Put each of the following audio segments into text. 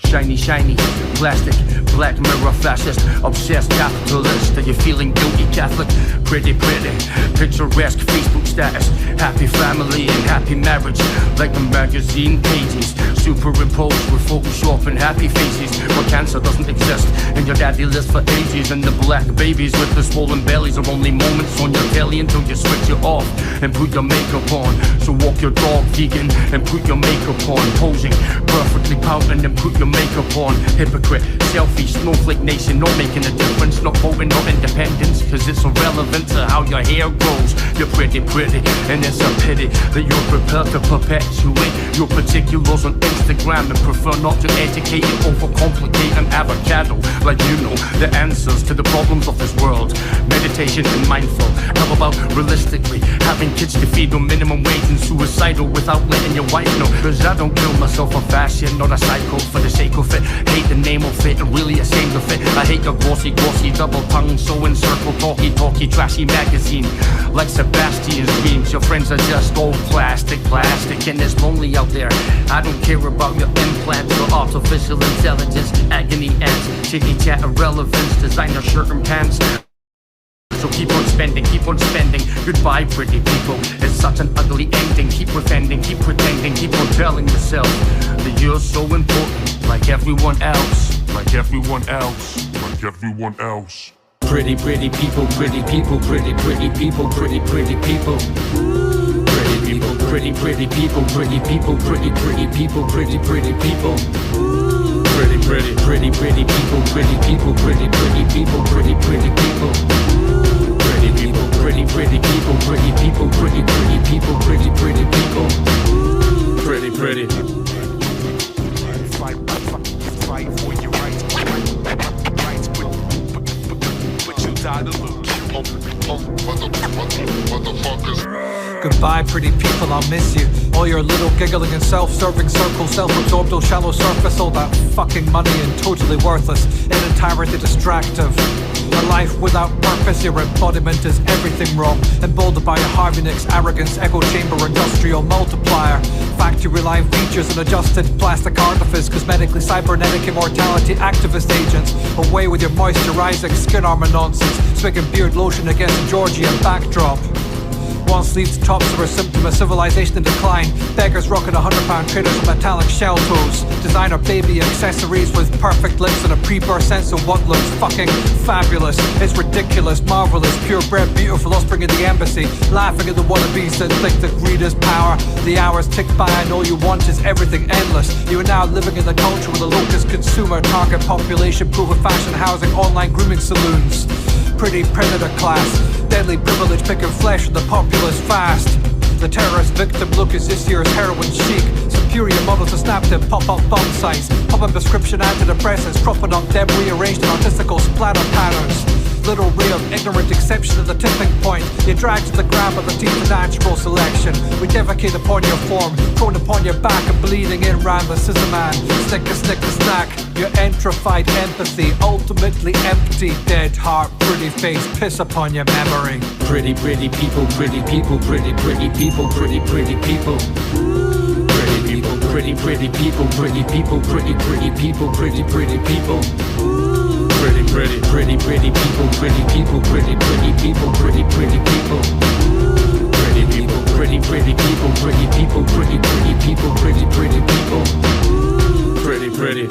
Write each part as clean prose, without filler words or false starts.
Shiny, shiny, plastic, black mirror fascist, obsessed capitalist. Are you feeling guilty Catholic? Pretty, pretty, picturesque Facebook status. Happy family and happy marriage, like the magazine pages. Superimposed with Photoshop and happy faces. But cancer doesn't exist, and your daddy lives for ages. And the black babies with the swollen bellies are only moments on your telly until you switch it off and put your makeup on. So walk your dog vegan and put your makeup on. Posing, perfectly pouting and put your makeup on. Hypocrite, selfie, snowflake nation, not making a difference. Not voting, not independence, cause it's irrelevant to how your hair grows. You're pretty, pretty, and it's a pity that you're prepared to perpetuate your particulars on Instagram and prefer not to educate and overcomplicate an avocado. Like you know the answers to the problems of this world. Meditation and mindful. How about realistically having kids to feed on minimum wage and suicidal without letting your wife know? Cause I don't kill myself for fashion, not a psycho for the sake of it. Hate the name of it and really ashamed of it. I hate your glossy, glossy, double tongue, so in circle, talky, talky, trashy magazine. Like Sebastian's dreams, your friends are just all plastic, plastic, and it's lonely out there. I don't care about your implants or artificial intelligence, agony ants, chitty chat irrelevance, designer shirt and pants. So keep on spending, goodbye pretty people. It's such an ugly ending. Keep pretending, keep pretending, keep on telling yourself that you're so important, like everyone else, like everyone else, like everyone else. Pretty, pretty people, pretty people, pretty, pretty people, pretty, pretty people. Pretty people, pretty, pretty people, pretty people, pretty, pretty people, pretty, pretty people. Pretty, pretty, pretty, pretty people, pretty people, pretty, pretty people, pretty, pretty people. Pretty people, pretty, pretty people, pretty people, pretty, pretty people, pretty, pretty people. Pretty, pretty. Fight for your rights. But you die to lose. Goodbye pretty people, I'll miss you. All your little giggling and self-serving circles, self-absorbed, all shallow surface, all that fucking money and totally worthless, in entirety distractive. A life without purpose, your embodiment is everything wrong. Emboldened by a Harvey Nicks arrogance, echo chamber, industrial multiplier. Factory line features and adjusted plastic artifice, cosmetically cybernetic immortality activist agents. Away with your moisturizing skin armor nonsense, swigging beard lotion against a Georgian backdrop. One-sleeved tops are a symptom of civilization in decline. Beggars rocking £100 traders with metallic shell toes. Designer baby accessories with perfect lips and a pre-birth sense of what looks fucking fabulous. It's ridiculous, marvelous, purebred, beautiful offspring of the embassy. Laughing at the wannabes that think that greed is power. The hours tick by and all you want is everything endless. You are now living in the culture with a locust consumer. Target population, proof of fashion, housing, online grooming saloons. Pretty predator class, deadly privilege picking flesh of the populace fast. The terrorist victim look is this year's heroin chic. Superior models to snap them pop-up bomb sites. Pop-up prescription antidepressants, cropping up debris arranged in artistical splatter patterns. Little ray of ignorant exception at the tipping point. You drag to the ground by the teeth of natural selection. We defecate upon your form, prone upon your back and bleeding in round the scissor man. Snicker, snicker, snack. Your entrified empathy, ultimately empty. Dead heart, pretty face, piss upon your memory. Pretty, pretty people, pretty people, pretty, pretty people, pretty, pretty people. Pretty people, pretty, pretty people, pretty people, pretty, pretty people, pretty, pretty people. Pretty, pretty, pretty, pretty people, pretty people, pretty, pretty people, pretty, pretty people. Pretty people, pretty, pretty people, pretty people, pretty, pretty people, pretty, pretty people. Pretty, pretty.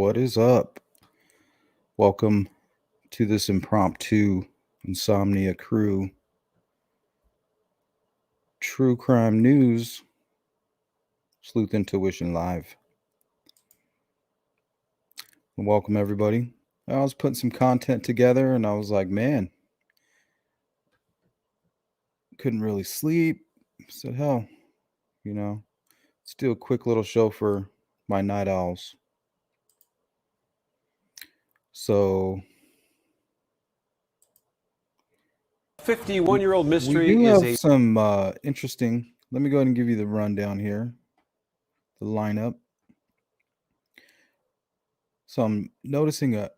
What is up? Welcome to this impromptu insomnia crew. True Crime News, Sleuth Intuition Live. Welcome, everybody. I was putting some content together and I was like, man, couldn't really sleep. I said, hell, let's do a quick little show for my night owls. So 51-year-old mystery we do is have some interesting. Let me go ahead and give you the rundown here, the lineup. So I'm noticing a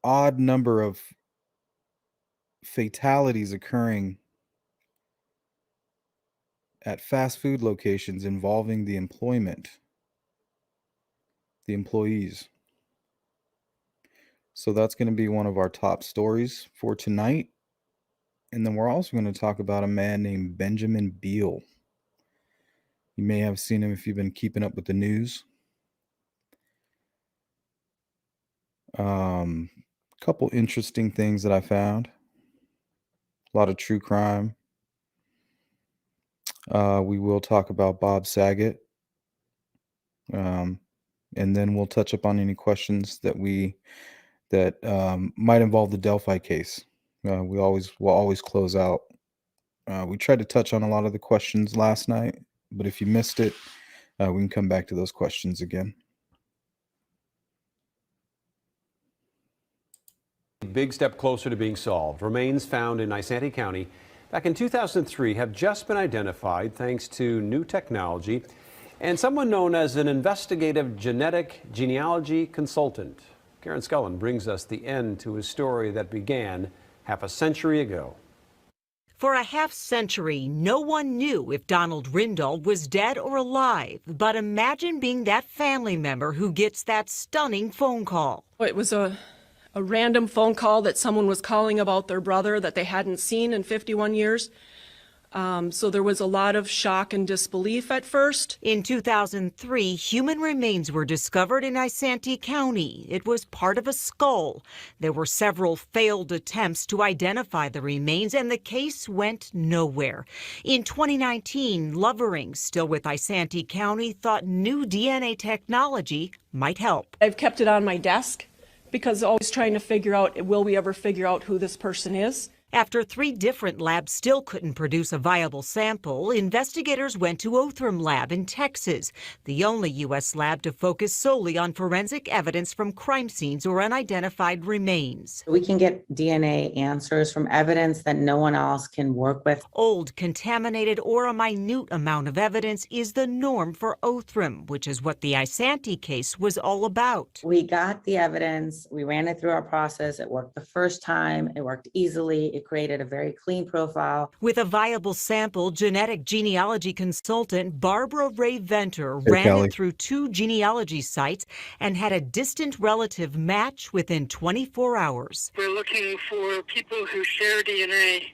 odd number of fatalities occurring at fast food locations involving the employees. So that's going to be one of our top stories for tonight. And then we're also going to talk about a man named Benjamin Beale. You may have seen him if you've been keeping up with the news. Couple interesting things that I found. A lot of true crime. We will talk about Bob Saget. And then we'll touch up on any questions that might involve the Delphi case. We'll always close out. We tried to touch on a lot of the questions last night, but if you missed it, we can come back to those questions again. a big step closer to being solved. Remains found in Isanti County back in 2003 have just been identified thanks to new technology and someone known as an investigative genetic genealogy consultant. Karen Scullen brings us the end to a story that began half a century ago. For a half century, no one knew if Donald Rindahl was dead or alive. But imagine being that family member who gets that stunning phone call. It was a random phone call that someone was calling about their brother that they hadn't seen in 51 years. So there was a lot of shock and disbelief at first. In 2003, human remains were discovered in Isanti County. It was part of a skull. There were several failed attempts to identify the remains, and the case went nowhere. In 2019, Lovering, still with Isanti County, thought new DNA technology might help. I've kept it on my desk because always trying to figure out, will we ever figure out who this person is? After 3 different labs still couldn't produce a viable sample, investigators went to Othram Lab in Texas, the only U.S. lab to focus solely on forensic evidence from crime scenes or unidentified remains. We can get DNA answers from evidence that no one else can work with. Old, contaminated, or a minute amount of evidence is the norm for Othram, which is what the Isanti case was all about. We got the evidence, we ran it through our process, it worked the first time, it worked easily, it created a very clean profile. With a viable sample, genetic genealogy consultant Barbara Ray Venter ran it through 2 genealogy sites and had a distant relative match within 24 hours. We're looking for people who share DNA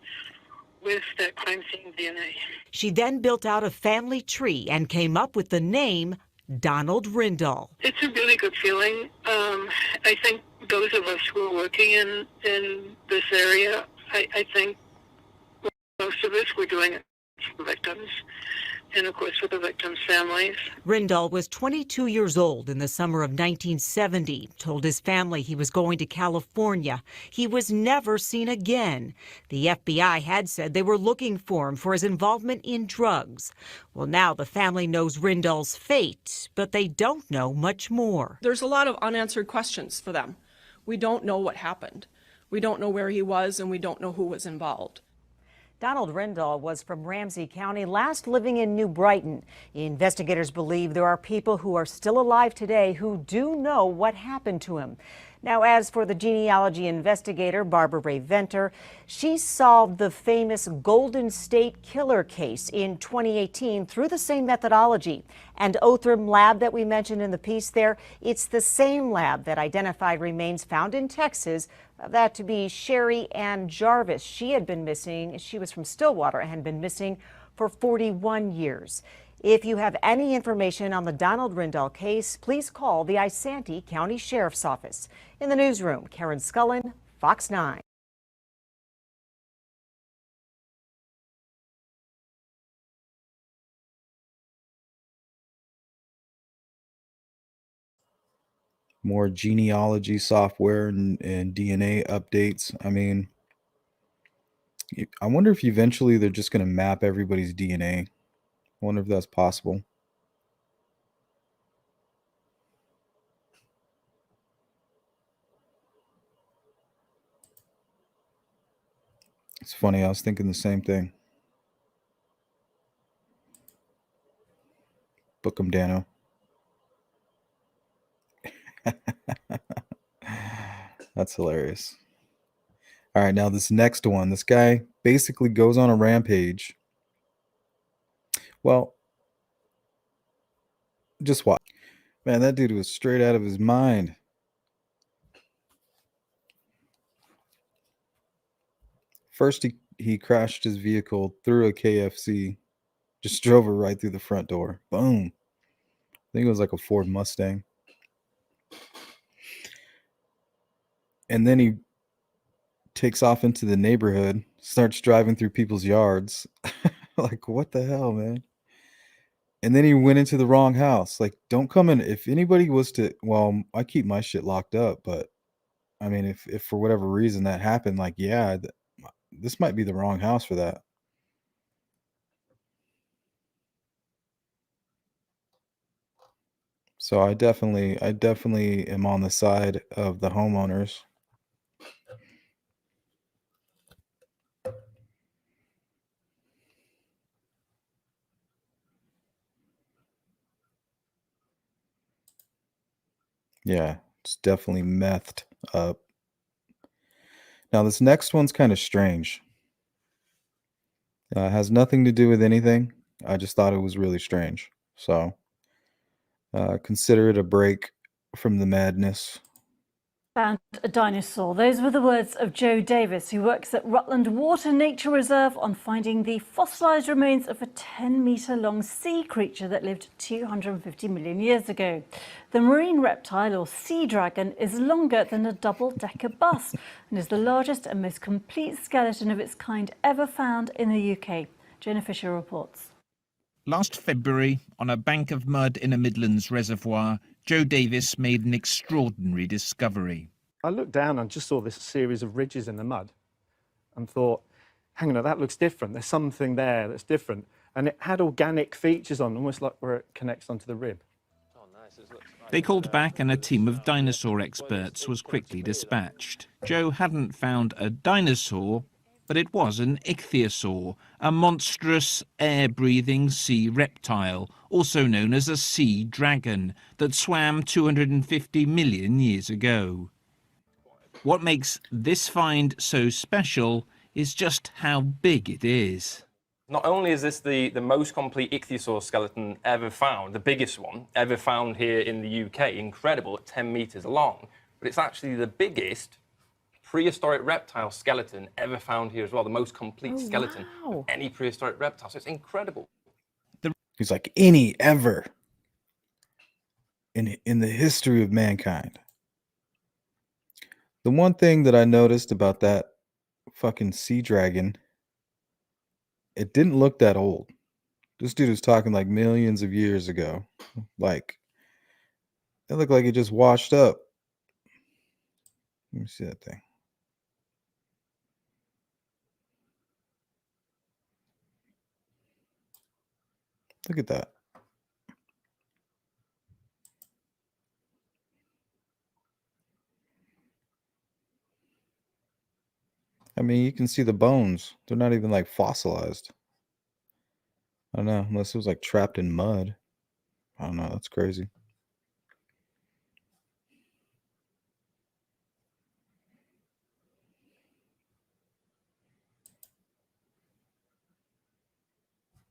with that crime scene DNA. She then built out a family tree and came up with the name Donald Rindahl. It's a really good feeling. I think those of us who are working in this area, I think most of us were doing it for victims and, of course, for the victims' families. Rindahl was 22 years old in the summer of 1970, told his family he was going to California. He was never seen again. The FBI had said they were looking for him for his involvement in drugs. Well, now the family knows Rindahl's fate, but they don't know much more. There's a lot of unanswered questions for them. We don't know what happened. We don't know where he was, and we don't know who was involved. Donald Rindahl was from Ramsey County, last living in New Brighton. Investigators believe there are people who are still alive today who do know what happened to him. Now, as for the genealogy investigator, Barbara Ray Venter, she solved the famous Golden State Killer case in 2018 through the same methodology. And Othram Lab that we mentioned in the piece there, it's the same lab that identified remains found in Texas, that to be Sherry Ann Jarvis. She had been missing, she was from Stillwater and had been missing for 41 years. If you have any information on the Donald Rindahl case, please call the Isanti County Sheriff's Office. In the newsroom, Karen Scullin, Fox 9. More genealogy software and DNA updates. I mean, I wonder if eventually they're just going to map everybody's DNA. I wonder if that's possible. It's funny, I was thinking the same thing. Book 'em, Dano. That's hilarious. All right, now this next one. This guy basically goes on a rampage. Well, just watch. Man, that dude was straight out of his mind. First, he crashed his vehicle through a KFC. Just drove it right through the front door. Boom. I think it was like a Ford Mustang. And then he takes off into the neighborhood, starts driving through people's yards. Like, what the hell, man? And then he went into the wrong house. Like, don't come in. If anybody was to, well, I keep my shit locked up, but I mean, if for whatever reason that happened, like, yeah, this might be the wrong house for that. So I definitely am on the side of the homeowners. Yeah, it's definitely methed up. Now this next one's kind of strange. It has nothing to do with anything. I just thought it was really strange. So consider it a break from the madness. Found a dinosaur. Those were the words of Joe Davis, who works at Rutland Water Nature Reserve, on finding the fossilised remains of a 10-metre-long sea creature that lived 250 million years ago. The marine reptile, or sea dragon, is longer than a double-decker bus and is the largest and most complete skeleton of its kind ever found in the UK. Jonah Fisher reports. Last February, on a bank of mud in a Midlands reservoir, Joe Davis made an extraordinary discovery. I looked down and just saw this series of ridges in the mud and thought, hang on, that looks different. There's something there that's different. And it had organic features on, almost like where it connects onto the rib. They called back and a team of dinosaur experts was quickly dispatched. Joe hadn't found a dinosaur, but it was an ichthyosaur, a monstrous air-breathing sea reptile, also known as a sea dragon, that swam 250 million years ago. What makes this find so special is just how big it is. Not only is this the most complete ichthyosaur skeleton ever found, the biggest one ever found here in the UK, incredible, at 10 metres long, but it's actually the biggest prehistoric reptile skeleton ever found here as well, the most complete skeleton of any prehistoric reptile. So it's incredible. He's like, any ever in the history of mankind. The one thing that I noticed about that fucking sea dragon, it didn't look that old. This dude was talking like millions of years ago. Like, it looked like it just washed up. Let me see that thing. Look at that. I mean, you can see the bones. They're not even like fossilized. I don't know, unless it was like trapped in mud. I don't know, that's crazy.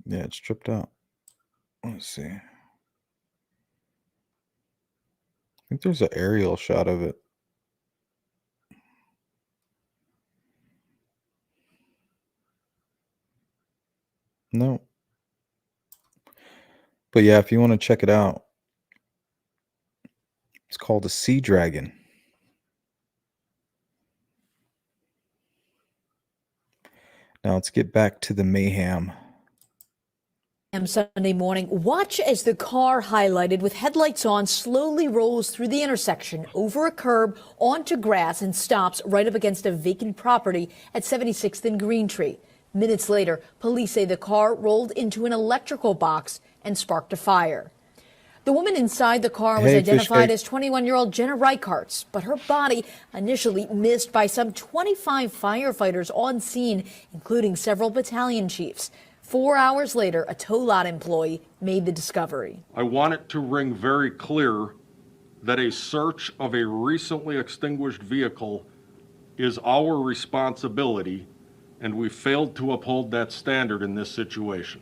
Yeah, it's tripped out. Let's see. I think there's an aerial shot of it. No, But yeah, if you want to check it out, it's called a Sea Dragon. Now let's get back to the mayhem. Sunday morning, watch as the car highlighted with headlights on slowly rolls through the intersection, over a curb, onto grass, and stops right up against a vacant property at 76th and Green Tree. Minutes later, police say the car rolled into an electrical box and sparked a fire. The woman inside the car was identified as 21-year-old Jenna Reichardt, but her body initially missed by some 25 firefighters on scene, including several battalion chiefs. 4 hours later, a tow lot employee made the discovery. I want it to ring very clear that a search of a recently extinguished vehicle is our responsibility, and we failed to uphold that standard in this situation.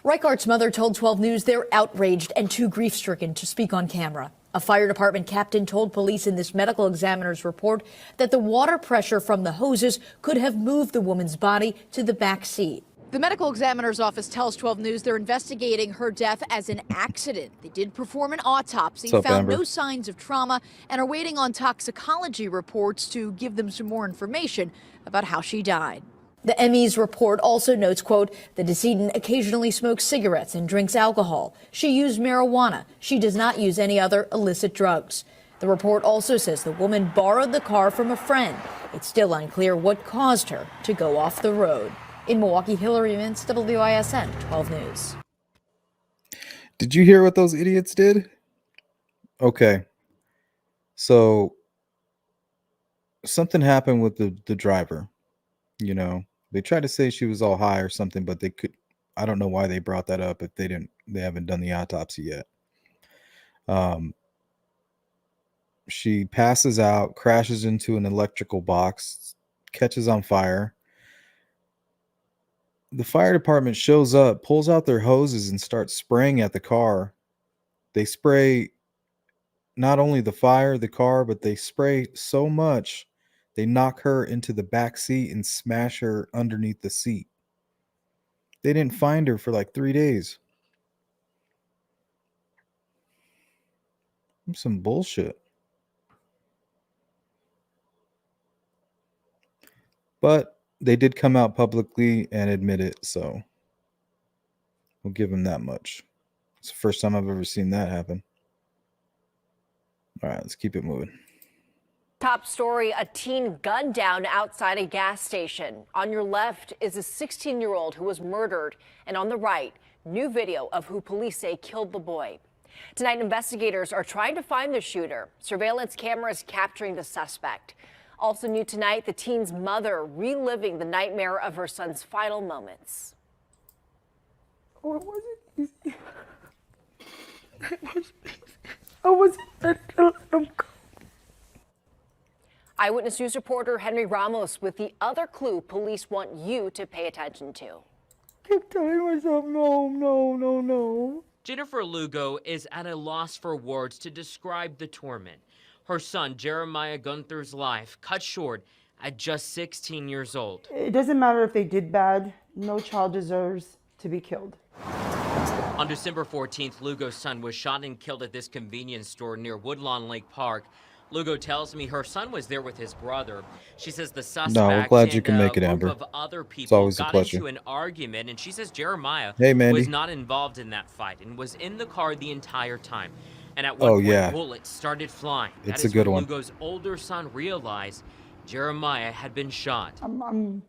Reichardt's mother told 12 News they're outraged and too grief-stricken to speak on camera. A fire department captain told police in this medical examiner's report that the water pressure from the hoses could have moved the woman's body to the back seat. The medical examiner's office tells 12 News they're investigating her death as an accident. They did perform an autopsy, found no signs of trauma, and are waiting on toxicology reports to give them some more information about how she died. The ME's report also notes, quote, the decedent occasionally smokes cigarettes and drinks alcohol. She used marijuana. She does not use any other illicit drugs. The report also says the woman borrowed the car from a friend. It's still unclear what caused her to go off the road. In Milwaukee, Hillary Mintz, WISN 12 News. Did you hear what those idiots did? Okay. So something happened with the driver. You know, they tried to say she was all high or something, but I don't know why they brought that up if they haven't done the autopsy yet. She passes out, crashes into an electrical box, catches on fire. The fire department shows up, pulls out their hoses, and starts spraying at the car. They spray not only the car, but they spray so much they knock her into the back seat and smash her underneath the seat. They didn't find her for like 3 days. Some bullshit. But they did come out publicly and admit it, so we'll give them that much. It's the first time I've ever seen that happen. All right, let's keep it moving. Top story, a teen gunned down outside a gas station. On your left is a 16-year-old who was murdered, and on the right, new video of who police say killed the boy. Tonight, investigators are trying to find the shooter. Surveillance cameras capturing the suspect. Also new tonight, the teen's mother reliving the nightmare of her son's final moments. Oh, it wasn't easy. I wasn't ready to let him go. Eyewitness News reporter Henry Ramos with the other clue police want you to pay attention to. I kept telling myself, no. Jennifer Lugo is at a loss for words to describe the torment. Her son, Jeremiah Gunther's life cut short at just 16 years old. It doesn't matter if they did bad. No child deserves to be killed. On December 14th, Lugo's son was shot and killed at this convenience store near Woodlawn Lake Park. Lugo tells me her son was there with his brother. She says the suspect we're glad you can make it, and a Amber. group of other It's people always a got pleasure. into an argument, and she says Jeremiah Hey, Mandy. was not involved in that fight and was in the car the entire time. And at one point, yeah. bullets started flying. It's That a is good when one. Lugo's older son realized Jeremiah had been shot. I'm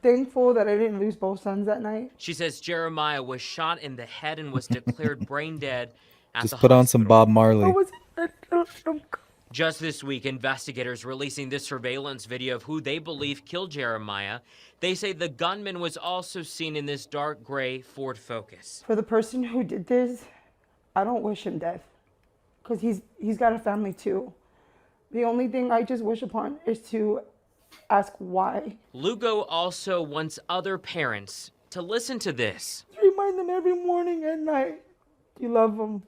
thankful that I didn't lose both sons that night. She says Jeremiah was shot in the head and was declared brain dead at Just the put on some Bob Marley. I wasn't ready to let him go. Just this week, investigators releasing this surveillance video of who they believe killed Jeremiah. They say the gunman was also seen in this dark gray Ford Focus. For the person who did this, I don't wish him death, because he's got a family too. The only thing I just wish upon is to ask why. Lugo also wants other parents to listen to this. Remind them every morning and night you love them.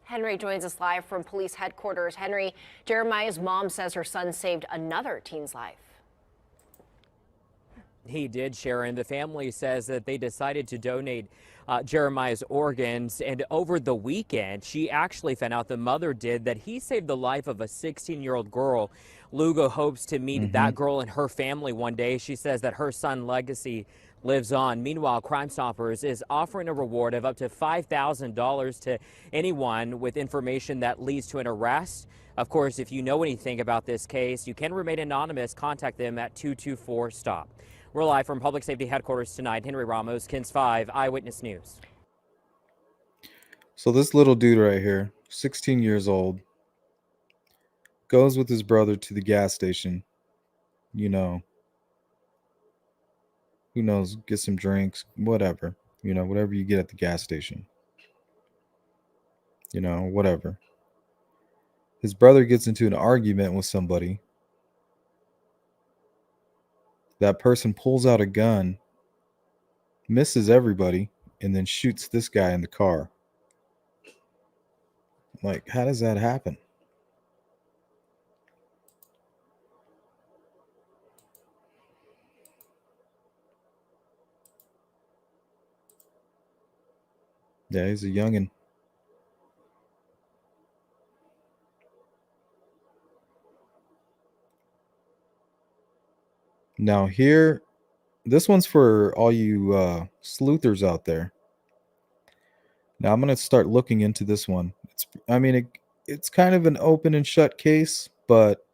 Henry joins us live from police headquarters. Henry, Jeremiah's mom says her son saved another teen's life. He did, Sharon. The family says that they decided to donate Jeremiah's organs, and over the weekend, she actually found out, the mother did, that he saved the life of a 16-year-old girl. Lugo hopes to meet that girl and her family one day. She says that her son's legacy lives on. Meanwhile, Crime Stoppers is offering a reward of up to $5,000 to anyone with information that leads to an arrest. Of course, if you know anything about this case, you can remain anonymous. Contact them at 224-STOP. We're live from Public Safety Headquarters tonight. Henry Ramos, KENS 5 Eyewitness News. So this little dude right here, 16 years old, goes with his brother to the gas station. You know, who knows, get some drinks, whatever. You know, whatever you get at the gas station. You know, whatever. His brother gets into an argument with somebody. That person pulls out a gun, misses everybody, and then shoots this guy in the car. Like, how does that happen? Yeah, he's a youngin'. Now here, this one's for all you sleuthers out there. Now I'm going to start looking into this one. It's kind of an open and shut case, but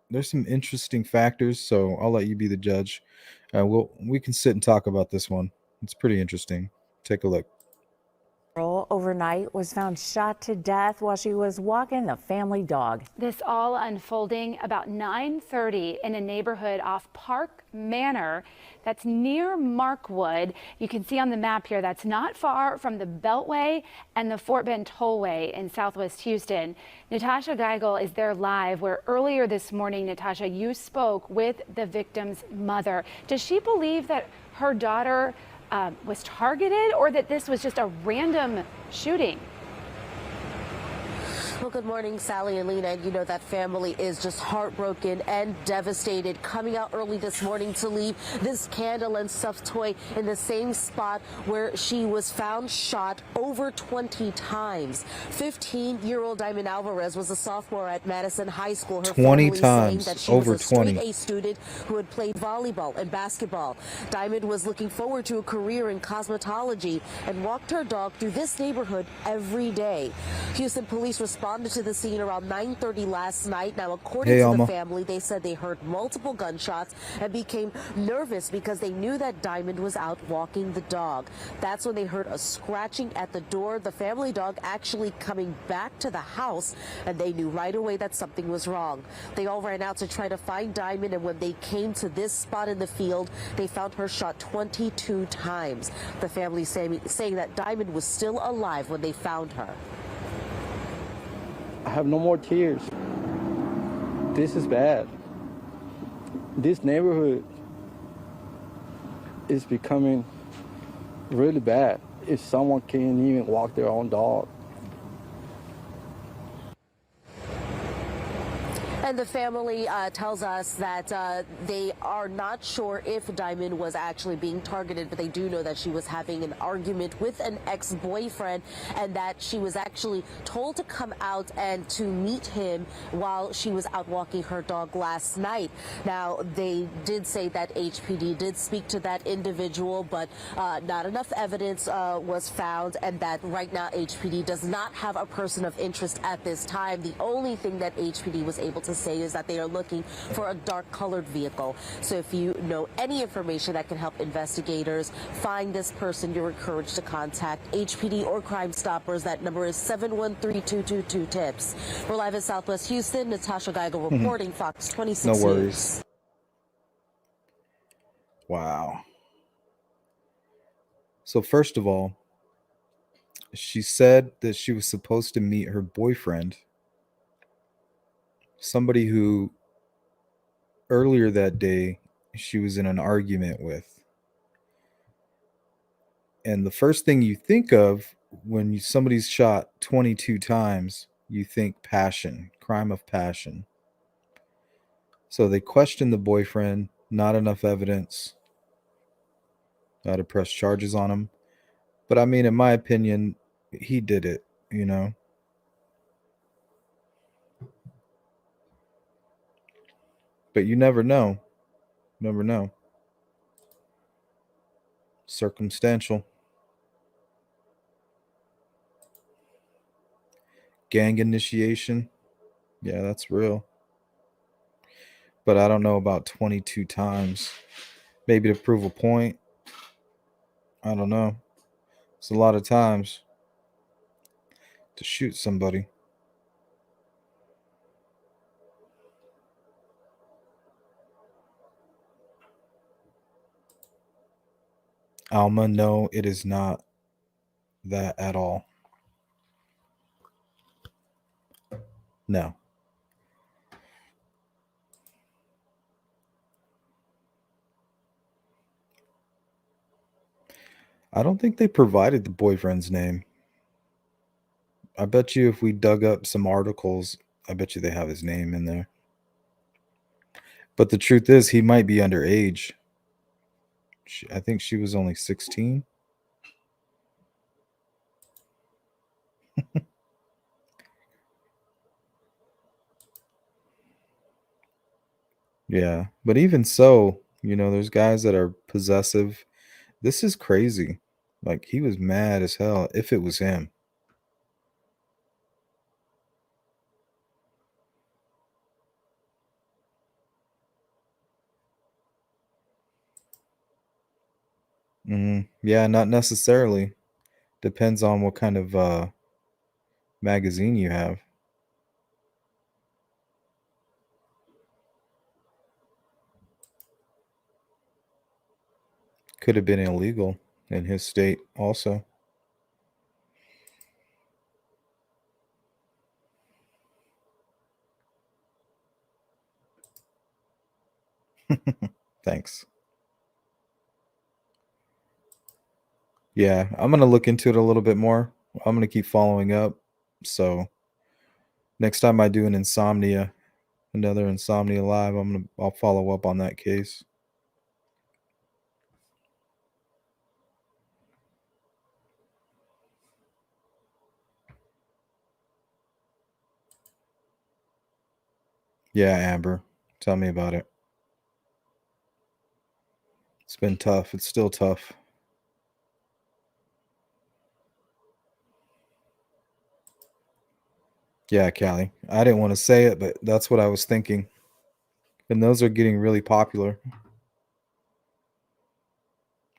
there's some interesting factors, so I'll let you be the judge. We can sit and talk about this one. It's pretty interesting. Take a look. Overnight was found shot to death while she was walking the family dog. This all unfolding about 9:30 in a neighborhood off Park Manor that's near Markwood. You can see on the map here that's not far from the Beltway and the Fort Bend Tollway in Southwest Houston. Natasha Geigel is there live, where earlier this morning, Natasha, you spoke with the victim's mother. Does she believe that her daughter was targeted, or that this was just a random shooting? Well, good morning, Sally and Lena. And you know that family is just heartbroken and devastated, coming out early this morning to leave this candle and stuffed toy in the same spot where she was found shot over 20 times. 15-year-old Diamond Alvarez was a sophomore at Madison High School. Her 20 family times, saying that she over was a straight 20. A student who had played volleyball and basketball. Diamond was looking forward to a career in cosmetology and walked her dog through this neighborhood every day. Houston police responded to the scene around 9:30 last night. Now, according to the family, they said they heard multiple gunshots and became nervous because they knew that Diamond was out walking the dog. That's when they heard a scratching at the door. The family dog actually coming back to the house, and they knew right away that something was wrong. They all ran out to try to find Diamond, and when they came to this spot in the field, they found her shot 22 times. The family saying that Diamond was still alive when they found her. I have no more tears. This is bad. This neighborhood is becoming really bad if someone can't even walk their own dog. And the family tells us that they are not sure if Diamond was actually being targeted, but they do know that she was having an argument with an ex-boyfriend, and that she was actually told to come out and to meet him while she was out walking her dog last night. Now, they did say that HPD did speak to that individual, but not enough evidence was found, and that right now HPD does not have a person of interest at this time. The only thing that HPD was able to say is that they are looking for a dark colored vehicle. So if you know any information that can help investigators find this person, you're encouraged to contact HPD or Crime Stoppers. That number is 713-222-TIPS. We're live in Southwest Houston. Natasha Geigel reporting, Fox 26 No worries. News. Wow. So first of all, she said that she was supposed to meet her boyfriend, somebody who earlier that day she was in an argument with. And the first thing you think of when somebody's shot 22 times, you think passion, crime of passion. So they questioned the boyfriend, not enough evidence. to press charges on him. But I mean, in my opinion, he did it, you know. But you never know. Never know. Circumstantial. Gang initiation. Yeah, that's real. But I don't know about 22 times. Maybe to prove a point. I don't know. It's a lot of times to shoot somebody. Alma, no, it is not that at all. No. I don't think they provided the boyfriend's name. I bet you if we dug up some articles, I bet you they have his name in there. But the truth is, he might be underage. I think she was only 16. Yeah, but even so, you know, there's guys that are possessive. This is crazy. Like, he was mad as hell if it was him. Yeah, not necessarily. Depends on what kind of magazine you have. Could have been illegal in his state also. Thanks. Yeah, I'm going to look into it a little bit more. I'm going to keep following up. So next time I do another insomnia live, I'll follow up on that case. Yeah, Amber, tell me about it. It's been tough. It's still tough. Yeah, Callie. I didn't want to say it, but that's what I was thinking. And those are getting really popular,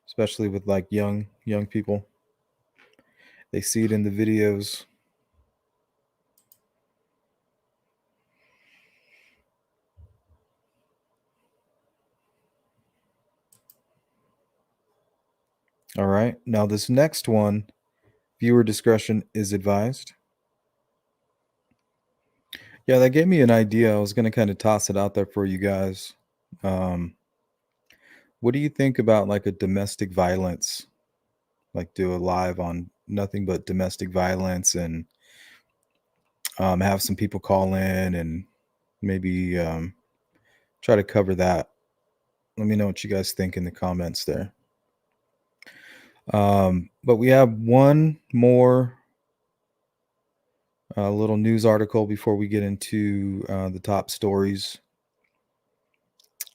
especially with like young people. They see it in the videos. All right. Now this next one, viewer discretion is advised. Yeah, that gave me an idea. I was going to kind of toss it out there for you guys. What do you think about like a domestic violence? Like do a live on nothing but domestic violence and have some people call in and maybe try to cover that. Let me know what you guys think in the comments there. But we have one more little news article before we get into the top stories.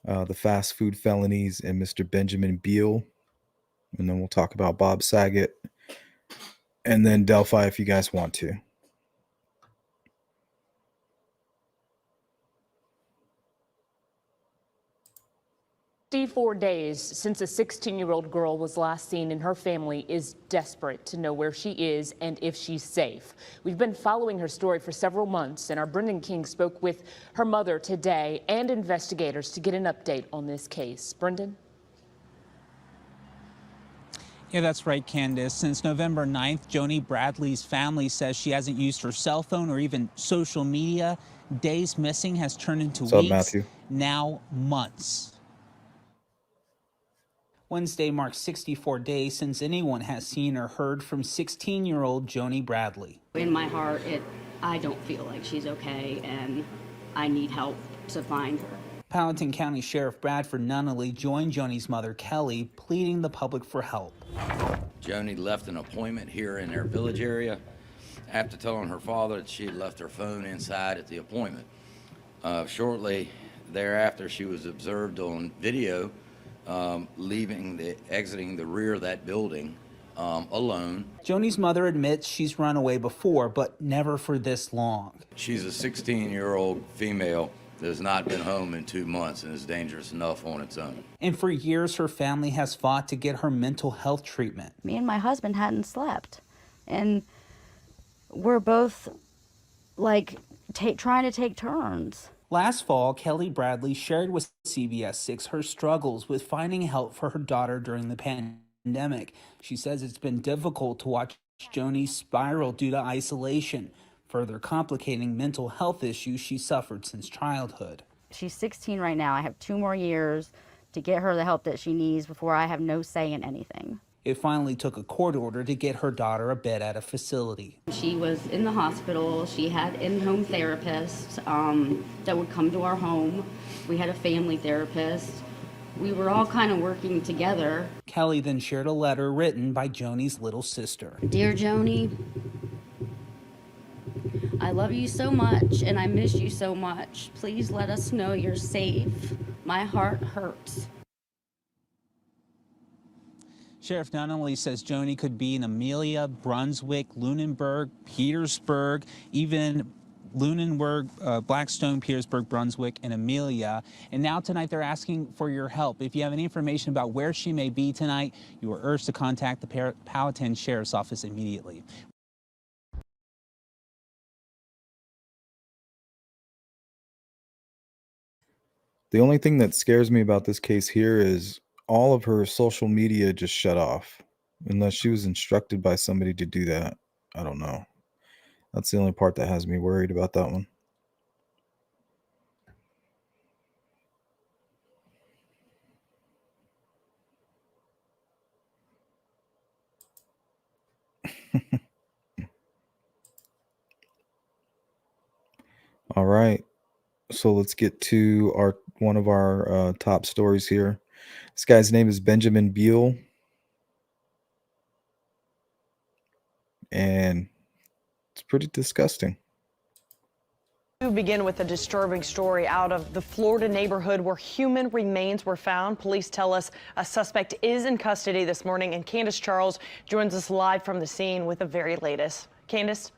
The fast food felonies and Mr. Benjamin Beale. And then we'll talk about Bob Saget. And then Delphi if you guys want to. 54 days since a 16-year-old girl was last seen, and her family is desperate to know where she is and if she's safe. We've been following her story for several months, and our Brendan King spoke with her mother today and investigators to get an update on this case. Brendan? Yeah, that's right, Candace. Since November 9th, Joni Bradley's family says she hasn't used her cell phone or even social media. Days missing has turned into What's up, weeks, Matthew? now months. Wednesday marks 64 days since anyone has seen or heard from 16-year-old Joni Bradley. In my heart, I don't feel like she's okay, and I need help to find her. Powhatan County Sheriff Bradford Nunnally joined Joni's mother, Kelly, pleading the public for help. Joni left an appointment here in their village area after telling her father that she had left her phone inside at the appointment. Shortly thereafter, she was observed on video exiting the rear of that building alone. Joni's mother admits she's run away before, but never for this long. She's a 16-year-old female that has not been home in 2 months and is dangerous enough on its own. And for years, her family has fought to get her mental health treatment. Me and my husband hadn't slept, and we're both like trying to take turns. Last fall, Kelly Bradley shared with CBS 6 her struggles with finding help for her daughter during the pandemic. She says it's been difficult to watch Joni spiral due to isolation, further complicating mental health issues she suffered since childhood. She's 16 right now. I have 2 more years to get her the help that she needs before I have no say in anything. It finally took a court order to get her daughter a bed at a facility. She was in the hospital. She had in-home therapists that would come to our home. We had a family therapist. We were all kind of working together. Kelly then shared a letter written by Joni's little sister. Dear Joni, I love you so much and I miss you so much. Please let us know you're safe. My heart hurts. Sheriff Nunnally says Joni could be in Amelia, Brunswick, Lunenburg, Petersburg, even Lunenburg, Blackstone, Petersburg, Brunswick, and Amelia. And now tonight they're asking for your help. If you have any information about where she may be tonight, you are urged to contact the Powhatan Sheriff's Office immediately. The only thing that scares me about this case here is all of her social media just shut off. Unless she was instructed by somebody to do that. I don't know. That's the only part that has me worried about that one. All right. So let's get to one of our top stories here. This guy's name is Benjamin Beale. And it's pretty disgusting. We begin with a disturbing story out of the Florida neighborhood where human remains were found. Police tell us a suspect is in custody this morning, and Candace Charles joins us live from the scene with the very latest. Candace?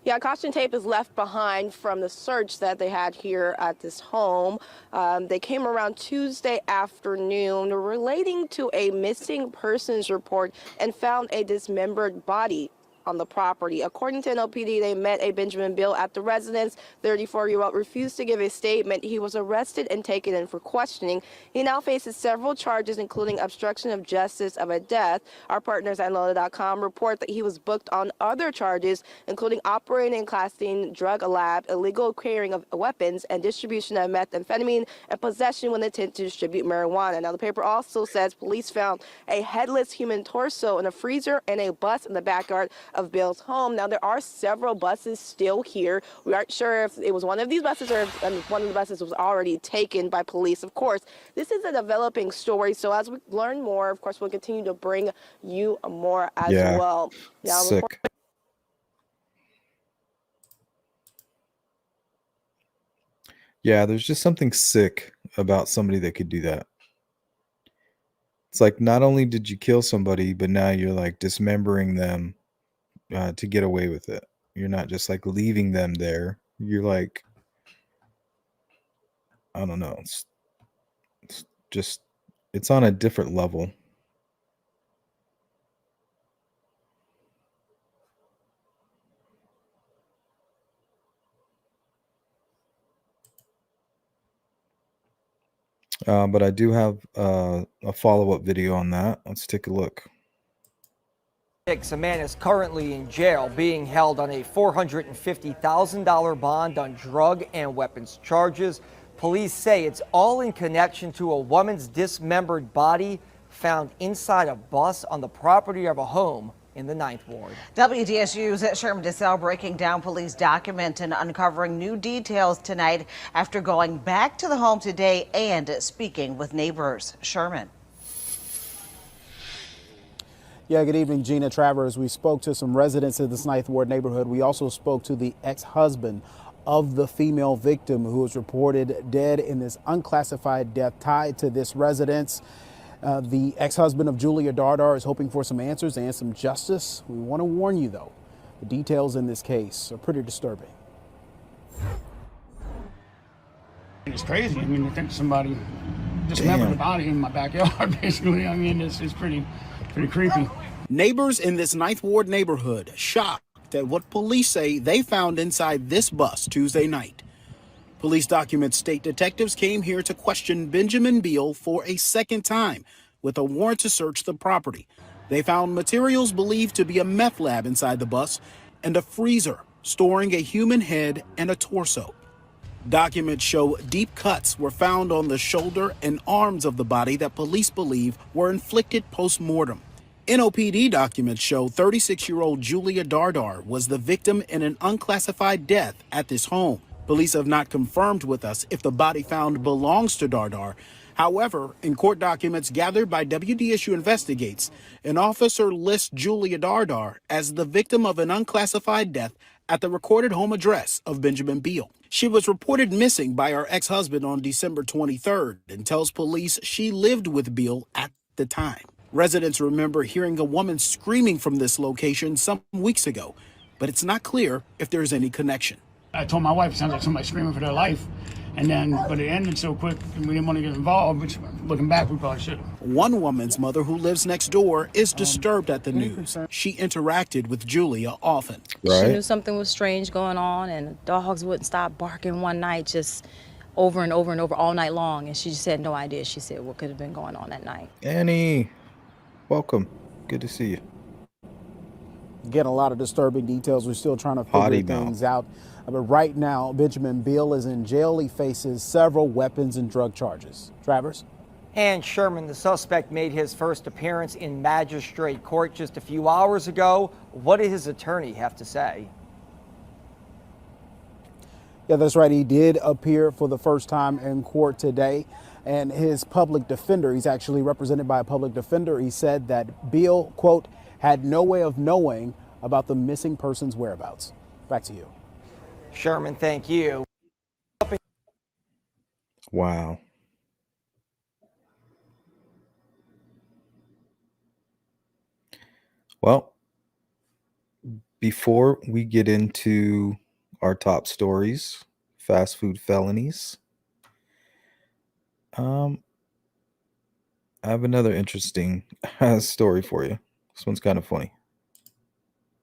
Yeah, caution tape is left behind from the search that they had here at this home. They came around Tuesday afternoon relating to a missing persons report and found a dismembered body on the property. According to NLPD, they met a Benjamin Beale at the residence. 34-year-old refused to give a statement. He was arrested and taken in for questioning. He now faces several charges, including obstruction of justice of a death. Our partners at NOLA.com report that he was booked on other charges, including operating and classing drug lab, illegal carrying of weapons, and distribution of methamphetamine, and possession with intent to distribute marijuana. Now, the paper also says police found a headless human torso in a freezer and a bus in the backyard of Beale's home. Now, there are several buses still here. We aren't sure if it was one of these buses or if one of the buses was already taken by police. Of course, this is a developing story, so as we learn more, of course, we'll continue to bring you more as well. Now, sick. Yeah, there's just something sick about somebody that could do that. It's like, not only did you kill somebody, but now you're like dismembering them to get away with it. You're not just like leaving them there. You're like, I don't know. It's just, it's on a different level. But I do have a follow-up video on that. Let's take a look. A man is currently in jail being held on a $450,000 bond on drug and weapons charges. Police say it's all in connection to a woman's dismembered body found inside a bus on the property of a home in the 9th Ward. WDSU's Sherman DeSalle breaking down police documents and uncovering new details tonight after going back to the home today and speaking with neighbors. Sherman. Yeah, good evening, Gina. Travers. We spoke to some residents of this 9th Ward neighborhood. We also spoke to the ex-husband of the female victim who was reported dead in this unclassified death tied to this residence. The ex-husband of Julia Dardar is hoping for some answers and some justice. We want to warn you, though, the details in this case are pretty disturbing. It's crazy. I mean, I think somebody dismembered the body in my backyard, basically. I mean, it's pretty creepy. Neighbors in this 9th Ward neighborhood shocked at what police say they found inside this bus Tuesday night. Police documents state detectives came here to question Benjamin Beale for a second time with a warrant to search the property. They found materials believed to be a meth lab inside the bus and a freezer storing a human head and a torso. Documents show deep cuts were found on the shoulder and arms of the body that police believe were inflicted post-mortem. NOPD documents show 36-year-old Julia Dardar was the victim in an unclassified death at this home. Police have not confirmed with us if the body found belongs to Dardar. However, in court documents gathered by WDSU Investigates, an officer lists Julia Dardar as the victim of an unclassified death at the recorded home address of Benjamin Beale. She was reported missing by her ex-husband on December 23rd and tells police she lived with Beale at the time. Residents remember hearing a woman screaming from this location some weeks ago, but it's not clear if there's any connection. I told my wife it sounds like somebody screaming for their life, but it ended so quick and we didn't want to get involved, which looking back, we probably should have. One woman's mother who lives next door is disturbed at the news. She interacted with Julia often. She knew something was strange going on, and the dogs wouldn't stop barking one night, just over and over and over all night long, and she just had no idea. She said what could have been going on that night. Annie, welcome. Good to see you. Again, a lot of disturbing details. We're still trying to figure things out. But right now, Benjamin Beale is in jail. He faces several weapons and drug charges. Travers? And Sherman, the suspect made his first appearance in magistrate court just a few hours ago. What did his attorney have to say? Yeah, that's right. He did appear for the first time in court today. And his public defender, he's actually represented by a public defender. He said that Beale, quote, had no way of knowing about the missing person's whereabouts. Back to you. Sherman, thank you. Wow. Well, before we get into our top stories, fast food felonies, I have another interesting story for you. This one's kind of funny.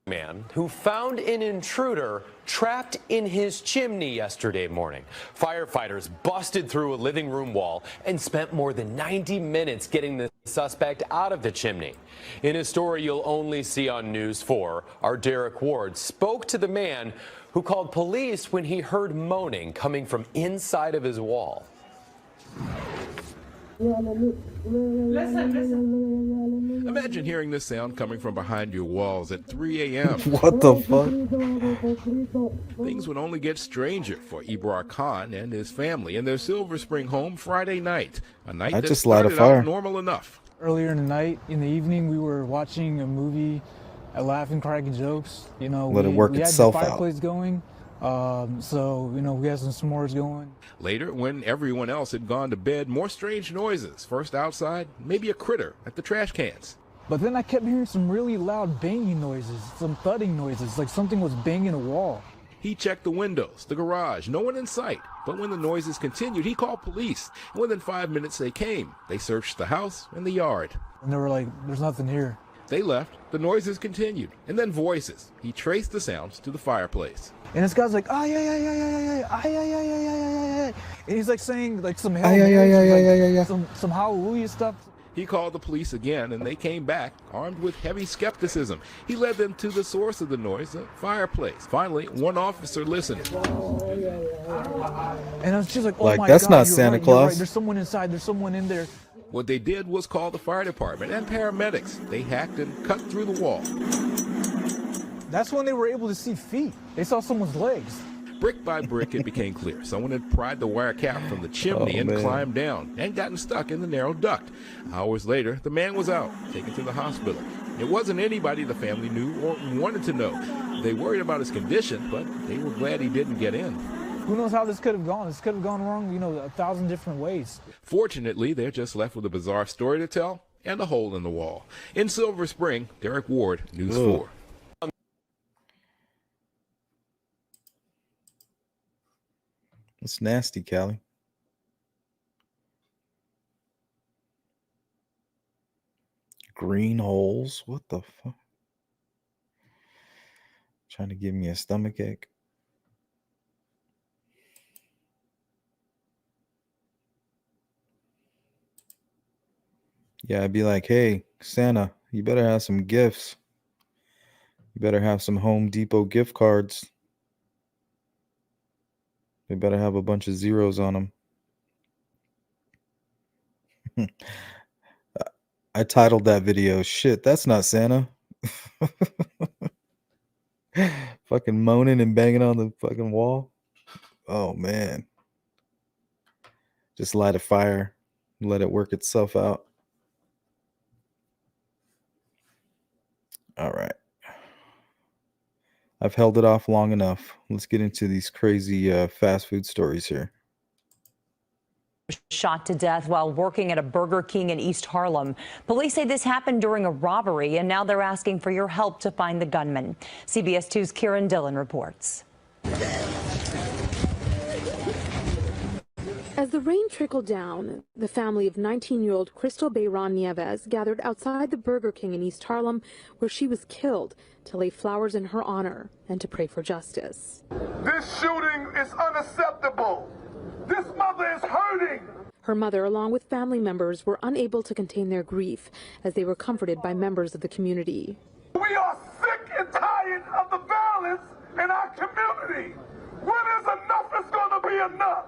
Man who found an intruder trapped in his chimney yesterday morning. Firefighters busted through a living room wall and spent more than 90 minutes getting the suspect out of the chimney. In a story you'll only see on News 4, our Derrick Ward spoke to the man who called police when he heard moaning coming from inside of his wall. Imagine hearing this sound coming from behind your walls at 3 a.m. What the fuck? Things would only get stranger for Ibrar Khan and his family in their Silver Spring home Friday night, a night that just light a started fire. out normal enough. Earlier in the night, in the evening, we were watching a movie, laughing, cracking jokes. You know, Let it work itself had the out. fireplace going. So, you know, we had some s'mores going. Later, when everyone else had gone to bed, more strange noises. First outside, maybe a critter at the trash cans. But then I kept hearing some really loud banging noises, some thudding noises, like something was banging a wall. He checked the windows, the garage, no one in sight. But when the noises continued, he called police. And within 5 minutes, they came. They searched the house and the yard. And they were like, there's nothing here. They left. The noises continued. And then voices. He traced the sounds to the fireplace. And this guy's like, ah, yeah. And he's like saying like some some hallelujah stuff. He called the police again, and they came back, armed with heavy skepticism. He led them to the source of the noise, the fireplace. Finally, one officer listened. And I was just like, oh Like, my that's God, not you're Santa right, Claus. You're right. There's someone inside. There's someone in there. What they did was call the fire department and paramedics. They hacked and cut through the wall. That's when they were able to see feet. They saw someone's legs. Brick by brick, it became clear. Someone had pried the wire cap from the chimney and climbed down and gotten stuck in the narrow duct. Hours later, the man was out, taken to the hospital. It wasn't anybody the family knew or wanted to know. They worried about his condition, but they were glad he didn't get in. Who knows how this could have gone? This could have gone wrong, 1,000 different ways. Fortunately, they're just left with a bizarre story to tell and a hole in the wall. In Silver Spring, Derrick Ward, News 4. It's nasty, Callie. Green holes? What the fuck? Trying to give me a stomach ache. Yeah, I'd be like, hey, Santa, you better have some gifts. You better have some Home Depot gift cards. They better have a bunch of zeros on them. I titled that video, shit, that's not Santa. Fucking moaning and banging on the fucking wall. Oh, man. Just light a fire. Let it work itself out. All right. I've held it off long enough. Let's get into these crazy fast food stories here. Shot to death while working at a Burger King in East Harlem. Police say this happened during a robbery, and now they're asking for your help to find the gunman. CBS 2's Kieran Dillon reports. As the rain trickled down, the family of 19-year-old Crystal Bayron Nieves gathered outside the Burger King in East Harlem, where she was killed, to lay flowers in her honor and to pray for justice. This shooting is unacceptable. This mother is hurting. Her mother, along with family members, were unable to contain their grief as they were comforted by members of the community. We are sick and tired of the violence in our community. When is enough is going to be enough?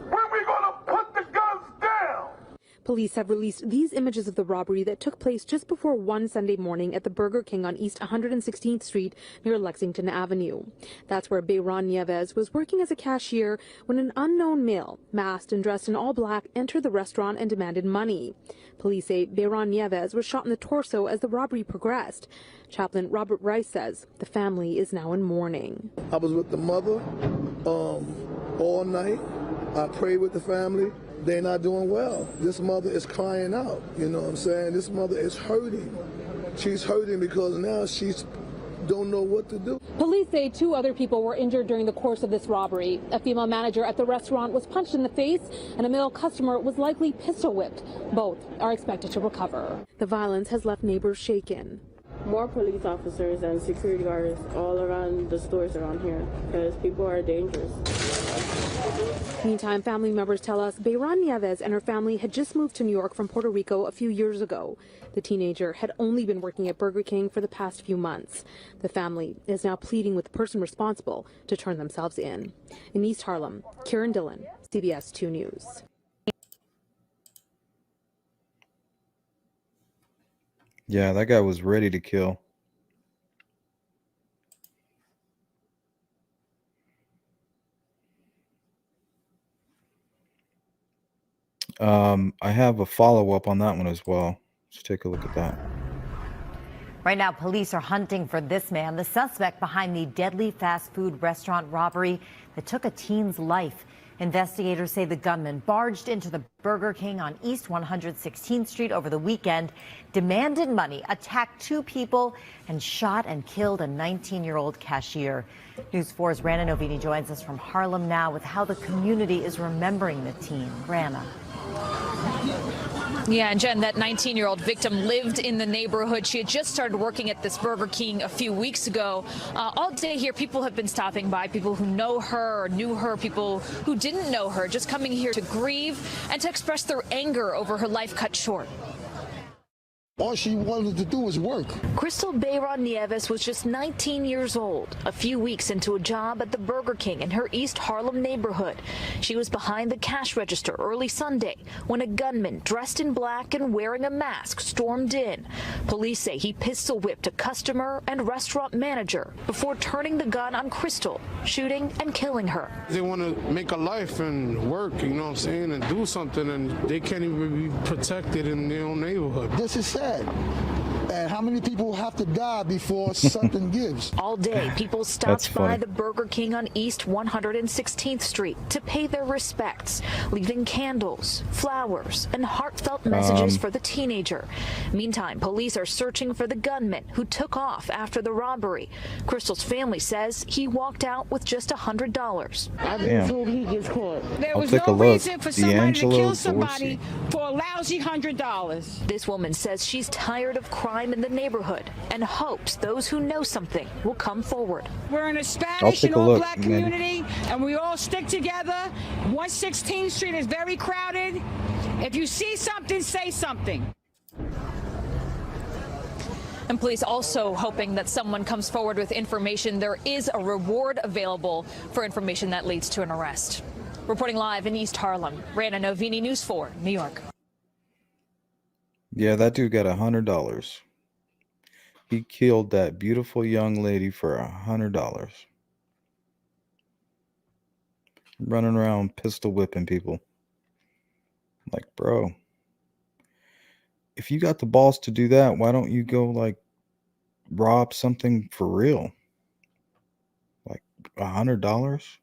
When are we going to put the guns down? Police have released these images of the robbery that took place just before 1 Sunday morning at the Burger King on East 116th Street near Lexington Avenue. That's where Bayron Nieves was working as a cashier when an unknown male, masked and dressed in all black, entered the restaurant and demanded money. Police say Bayron Nieves was shot in the torso as the robbery progressed. Chaplain Robert Rice says the family is now in mourning. I was with the mother all night. I prayed with the family. They're not doing well. This mother is crying out. You know what I'm saying? This mother is hurting. She's hurting because now she's don't know what to do. Police say 2 other people were injured during the course of this robbery. A female manager at the restaurant was punched in the face, and a male customer was likely pistol whipped. Both are expected to recover. The violence has left neighbors shaken. More police officers and security guards all around the stores around here because people are dangerous. Meantime, family members tell us Bayron Nieves and her family had just moved to New York from Puerto Rico a few years ago. The teenager had only been working at Burger King for the past few months. The family is now pleading with the person responsible to turn themselves in. In East Harlem, Kieran Dillon, CBS 2 News. Yeah, that guy was ready to kill. I have a follow-up on that one as well. Let's take a look at that. Right now, police are hunting for this man, the suspect behind the deadly fast food restaurant robbery that took a teen's life. Investigators say the gunman barged into the Burger King on East 116th Street over the weekend, demanded money, attacked 2 people, and shot and killed a 19-year-old cashier. News 4's Rana Novini joins us from Harlem now with how the community is remembering the teen. Rana. Yeah, and Jen, that 19-year-old victim lived in the neighborhood. She had just started working at this Burger King a few weeks ago. All day here, people have been stopping by, people who know her or knew her, people who didn't know her, just coming here to grieve and to express their anger over her life cut short. All she wanted to do was work. Crystal Bayron Nieves was just 19 years old, a few weeks into a job at the Burger King in her East Harlem neighborhood. She was behind the cash register early Sunday when a gunman dressed in black and wearing a mask stormed in. Police say he pistol whipped a customer and restaurant manager before turning the gun on Crystal, shooting and killing her. They want to make a life and work, you know what I'm saying, and do something, and they can't even be protected in their own neighborhood. This is sad. And how many people have to die before something gives? All day, people stopped by the Burger King on East 116th Street to pay their respects, leaving candles, flowers, and heartfelt messages for the teenager. Meantime, police are searching for the gunman who took off after the robbery. Crystal's family says he walked out with just $100. I just hope he gets caught. There was no reason for somebody to kill somebody for a lousy $100. This woman says she's tired of crime in the neighborhood and hopes those who know something will come forward. We're in a Spanish and all black community, and we all stick together. 116th Street is very crowded. If you see something, say something. And police also hoping that someone comes forward with information. There is a reward available for information that leads to an arrest. Reporting live in East Harlem, Rana Novini, News 4, New York. Yeah, that dude got $100. He killed that beautiful young lady for $100. Running around pistol whipping people. Like, bro, if you got the balls to do that, why don't you go like rob something for real? Like $100?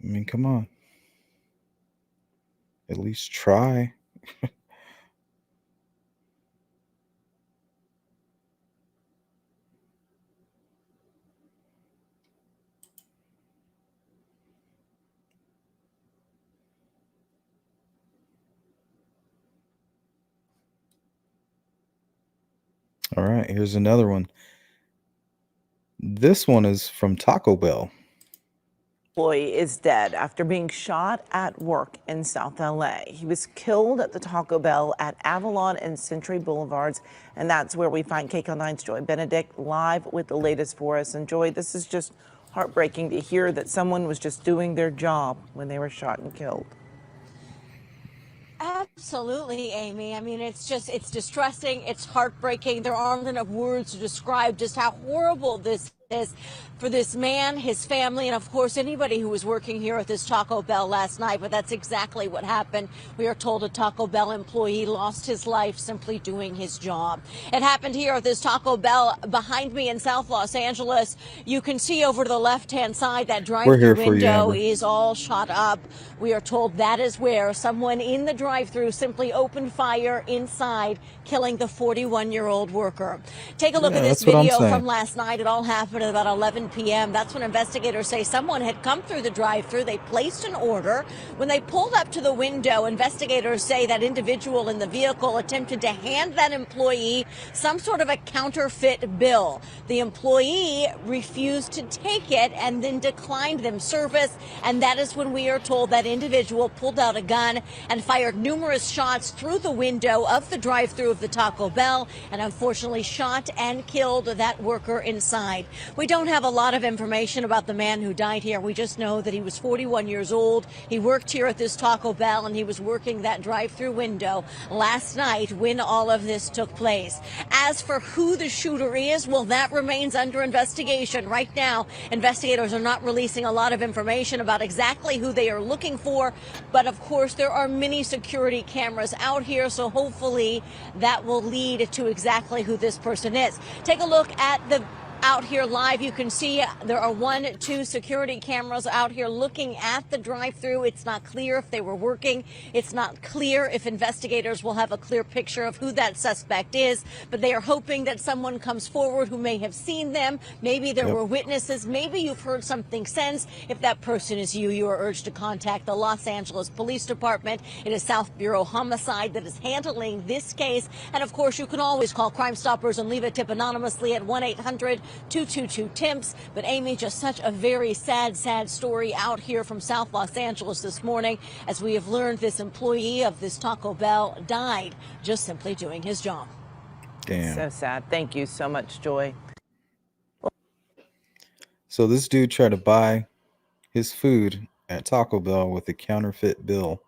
I mean, come on. At least try. All right, here's another one. This one is from Taco Bell. Employee is dead after being shot at work in South LA. He was killed at the Taco Bell at Avalon and Century Boulevards, and that's where we find KCAL9's Joy Benedict live with the latest for us. And Joy, this is just heartbreaking to hear that someone was just doing their job when they were shot and killed. Absolutely, Amy. I mean, it's distressing. It's heartbreaking. There aren't enough words to describe just how horrible this is for this man, his family, and of course anybody who was working here at this Taco Bell last night. But that's exactly what happened. We are told a Taco Bell employee lost his life simply doing his job. It happened here at this Taco Bell behind me in South Los Angeles. You can see over to the left-hand side that drive-thru window is all shot up. We are told that is where someone in the drive-thru simply opened fire inside, killing the 41-year-old worker. Take a look at this video from last night. It all happened at about 11 p.m. That's when investigators say someone had come through the drive-thru. They placed an order. When they pulled up to the window, investigators say that individual in the vehicle attempted to hand that employee some sort of a counterfeit bill. The employee refused to take it and then declined them service. And that is when we are told that individual pulled out a gun and fired numerous shots through the window of the drive-thru of the Taco Bell and unfortunately shot and killed that worker inside. We don't have a lot of information about the man who died here. We just know that he was 41 years old. He worked here at this Taco Bell and he was working that drive-thru window last night when all of this took place. As for who the shooter is, well, that remains under investigation. Right now, investigators are not releasing a lot of information about exactly who they are looking for. But of course, there are many security cameras out here, so hopefully that will lead to exactly who this person is. Take a look at the out here live. You can see there are 2 security cameras out here looking at the drive-thru. It's not clear if they were working. It's not clear if investigators will have a clear picture of who that suspect is, but they are hoping that someone comes forward who may have seen them. Maybe there were witnesses. Maybe you've heard something since. If that person is you, you are urged to contact the Los Angeles Police Department. It is South Bureau Homicide that is handling this case. And of course, you can always call Crime Stoppers and leave a tip anonymously at 1-800 222 temps. But Amy, just such a very sad story out here from South Los Angeles this morning, as we have learned this employee of this Taco Bell died just simply doing his job. Damn. So sad. Thank you so much, Joy. So this dude tried to buy his food at Taco Bell with a counterfeit bill.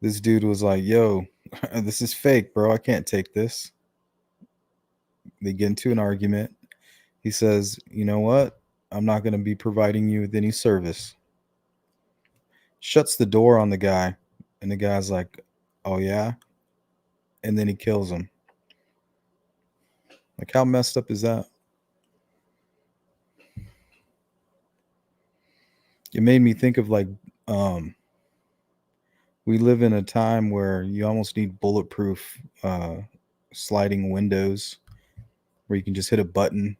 This dude was like, yo, this is fake, bro. I can't take this. They get into an argument. He says, you know what? I'm not going to be providing you with any service. Shuts the door on the guy. And the guy's like, oh, yeah? And then he kills him. Like, how messed up is that? It made me think of like, we live in a time where you almost need bulletproof sliding windows where you can just hit a button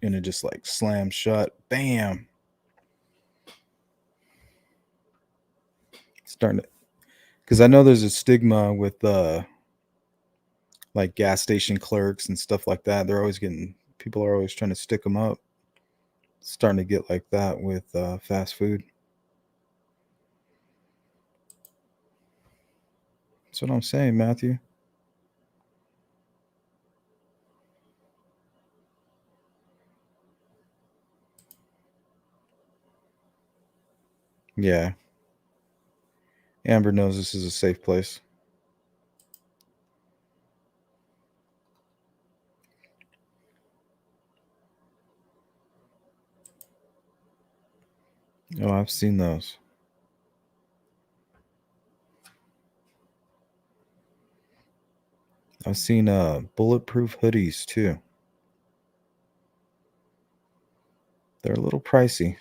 and it just like slams shut. Bam. Starting to, because I know there's a stigma with like gas station clerks and stuff like that. People are always trying to stick them up. It's starting to get like that with fast food. That's what I'm saying, Matthew. Yeah. Amber knows this is a safe place. Oh, I've seen those. I've seen bulletproof hoodies too. They're a little pricey.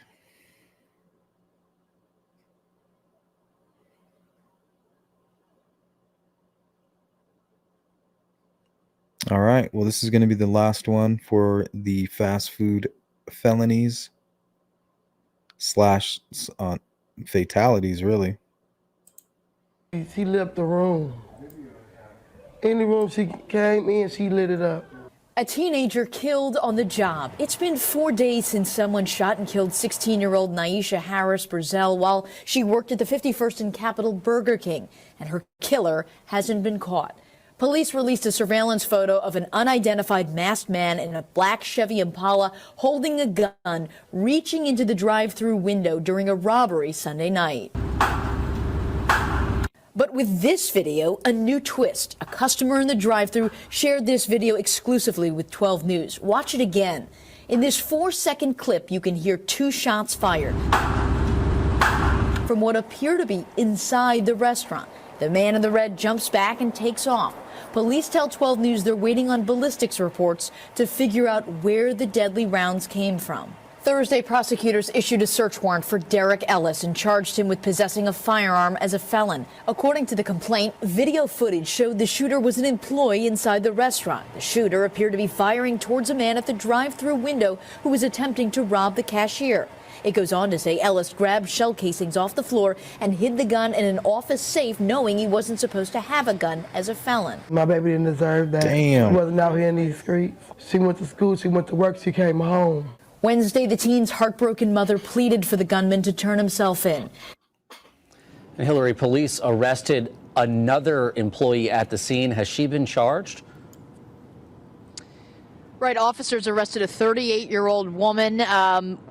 All right. Well, this is going to be the last one for the fast food felonies / fatalities, really. She left the room. In the room, she came in, she lit it up. A teenager killed on the job. It's been 4 days since someone shot and killed 16-year-old Naisha Harris Brazel while she worked at the 51st and Capitol Burger King, and her killer hasn't been caught. Police released a surveillance photo of an unidentified masked man in a black Chevy Impala holding a gun, reaching into the drive-through window during a robbery Sunday night. But with this video, a new twist. A customer in the drive-thru shared this video exclusively with 12 News. Watch it again. In this 4-second clip, you can hear 2 shots fired from what appear to be inside the restaurant. The man in the red jumps back and takes off. Police tell 12 News they're waiting on ballistics reports to figure out where the deadly rounds came from. Thursday, prosecutors issued a search warrant for Derrick Ellis and charged him with possessing a firearm as a felon. According to the complaint, video footage showed the shooter was an employee inside the restaurant. The shooter appeared to be firing towards a man at the drive-through window who was attempting to rob the cashier. It goes on to say Ellis grabbed shell casings off the floor and hid the gun in an office safe, knowing he wasn't supposed to have a gun as a felon. My baby didn't deserve that. Damn. She wasn't out here in these streets. She went to school, she went to work, she came home. Wednesday, the teen's heartbroken mother pleaded for the gunman to turn himself in. And Hillary, police arrested another employee at the scene. Has she been charged? Right, officers arrested a 38-year-old woman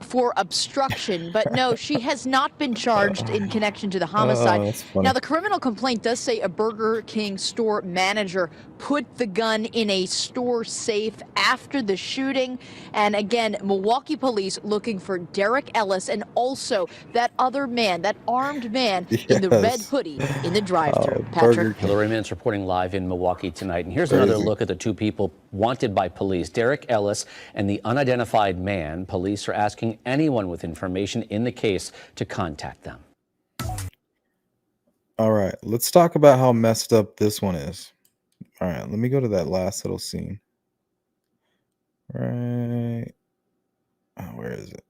for obstruction, but no, she has not been charged in connection to the homicide. Now, the criminal complaint does say a Burger King store manager put the gun in a store safe after the shooting. And again, Milwaukee police looking for Derrick Ellis and also that other man, that armed man in the red hoodie in the drive-thru. Patrick. Hillary Mintz reporting live in Milwaukee tonight. And here's another look at the 2 people wanted by police. Derrick Ellis and the unidentified man. Police are asking anyone with information in the case to contact them. All right, let's talk about how messed up this one is. All right, let me go to that last little scene. Right. Oh, where is it?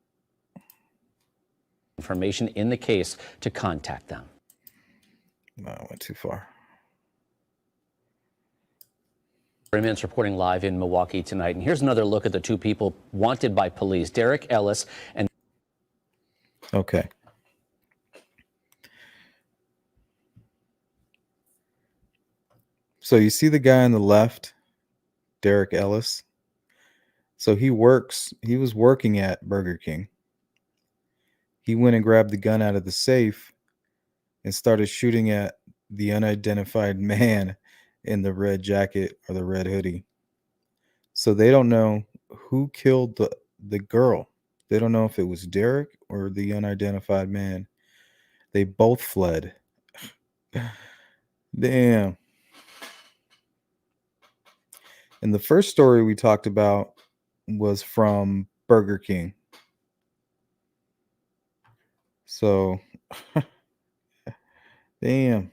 Information in the case to contact them. No, I went too far. Minutes reporting live in Milwaukee tonight. And here's another look at the two people wanted by police, Derrick Ellis and... Okay. So you see the guy on the left, Derrick Ellis. So he was working at Burger King. He went and grabbed the gun out of the safe and started shooting at the unidentified man in the red jacket or the red hoodie. So they don't know who killed the girl. They don't know if it was Derrick or the unidentified man. They both fled. Damn. And the first story we talked about was from Burger King. So, damn.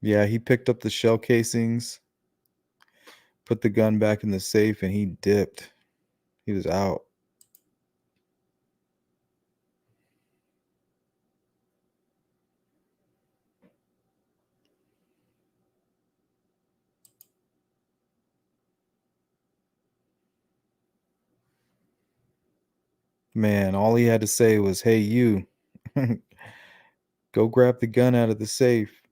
Yeah, he picked up the shell casings, put the gun back in the safe, and he dipped. He was out. Man, all he had to say was, "Hey, you, go grab the gun out of the safe.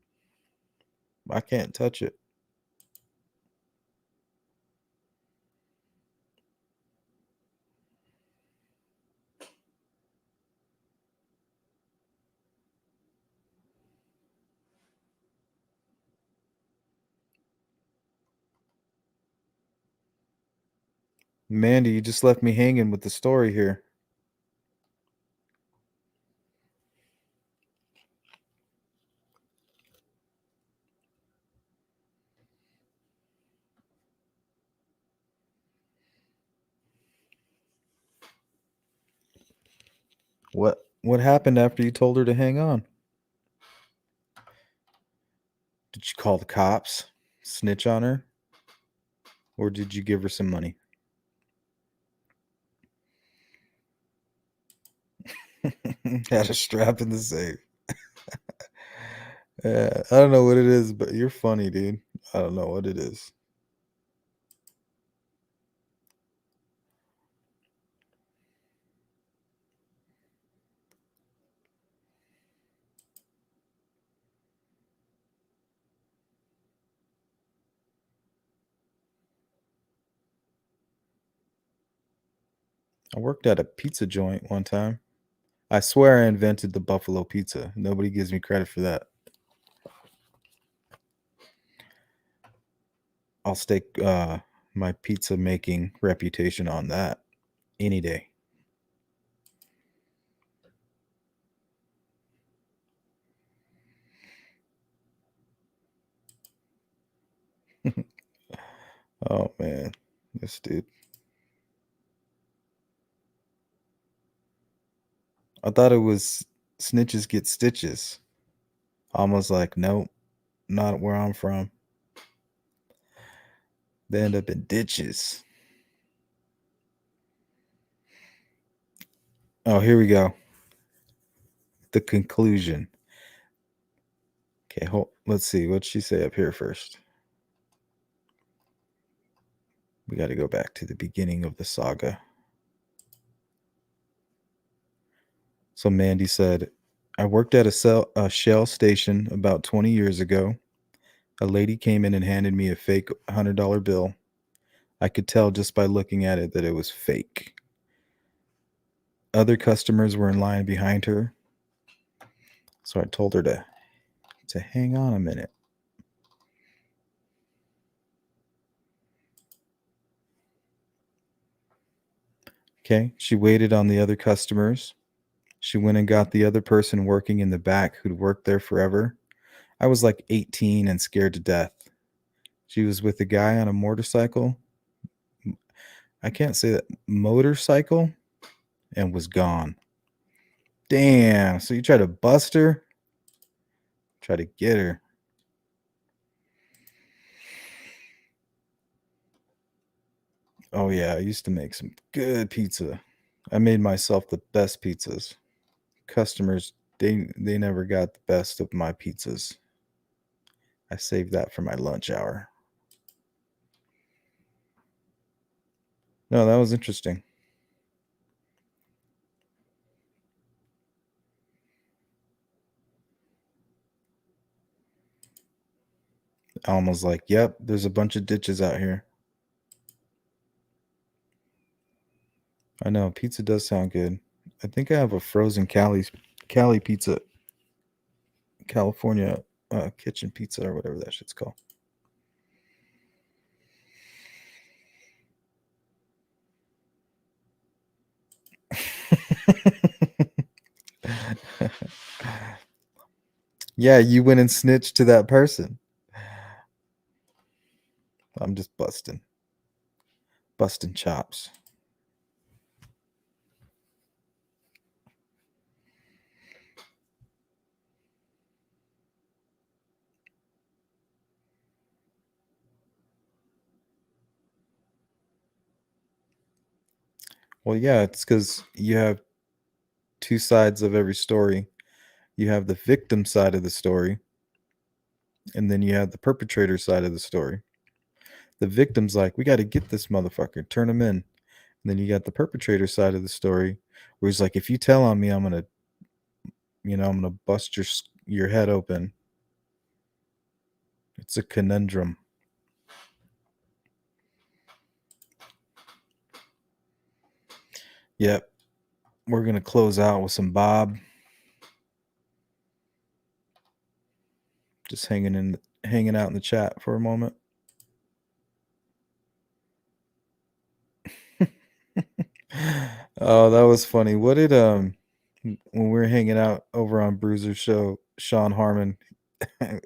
I can't touch it." Mandy, you just left me hanging with the story here. What happened after you told her to hang on? Did you call the cops, snitch on her, or did you give her some money? Had a strap in the safe. I don't know what it is, but you're funny, dude. I don't know what it is. I worked at a pizza joint one time. I swear I invented the buffalo pizza. Nobody gives me credit for that. I'll stake my pizza making reputation on that any day. Oh man, this dude. I thought it was snitches get stitches. Almost like, nope, not where I'm from. They end up in ditches. Oh, here we go. The conclusion. Okay, let's see. What'd she say up here first? We got to go back to the beginning of the saga. So Mandy said, I worked at a Shell station about 20 years ago. A lady came in and handed me a fake $100 bill. I could tell just by looking at it that it was fake. Other customers were in line behind her. So I told her to hang on a minute. Okay, she waited on the other customers. She went and got the other person working in the back who'd worked there forever. I was like 18 and scared to death. She was with a guy on a motorcycle. I can't say that, motorcycle, and was gone. Damn, so you try to bust her? Try to get her. Oh yeah, I used to make some good pizza. I made myself the best pizzas. Customers, they never got the best of my pizzas. I saved that for my lunch hour. No, that was interesting. Almost like, yep, there's a bunch of ditches out here. I know, pizza does sound good. I think I have a frozen Cali pizza, California kitchen pizza or whatever that shit's called. Yeah, you went and snitched to that person. I'm just busting chops. Well, yeah, it's because you have two sides of every story. You have the victim side of the story, and then you have the perpetrator side of the story. The victim's like, we got to get this motherfucker, turn him in. And then you got the perpetrator side of the story, where he's like, if you tell on me, I'm gonna bust your head open. It's a conundrum. Yep. We're gonna close out with some Bob. Just hanging out in the chat for a moment. Oh, that was funny. What did when we were hanging out over on Bruiser's show, Sean Harmon, it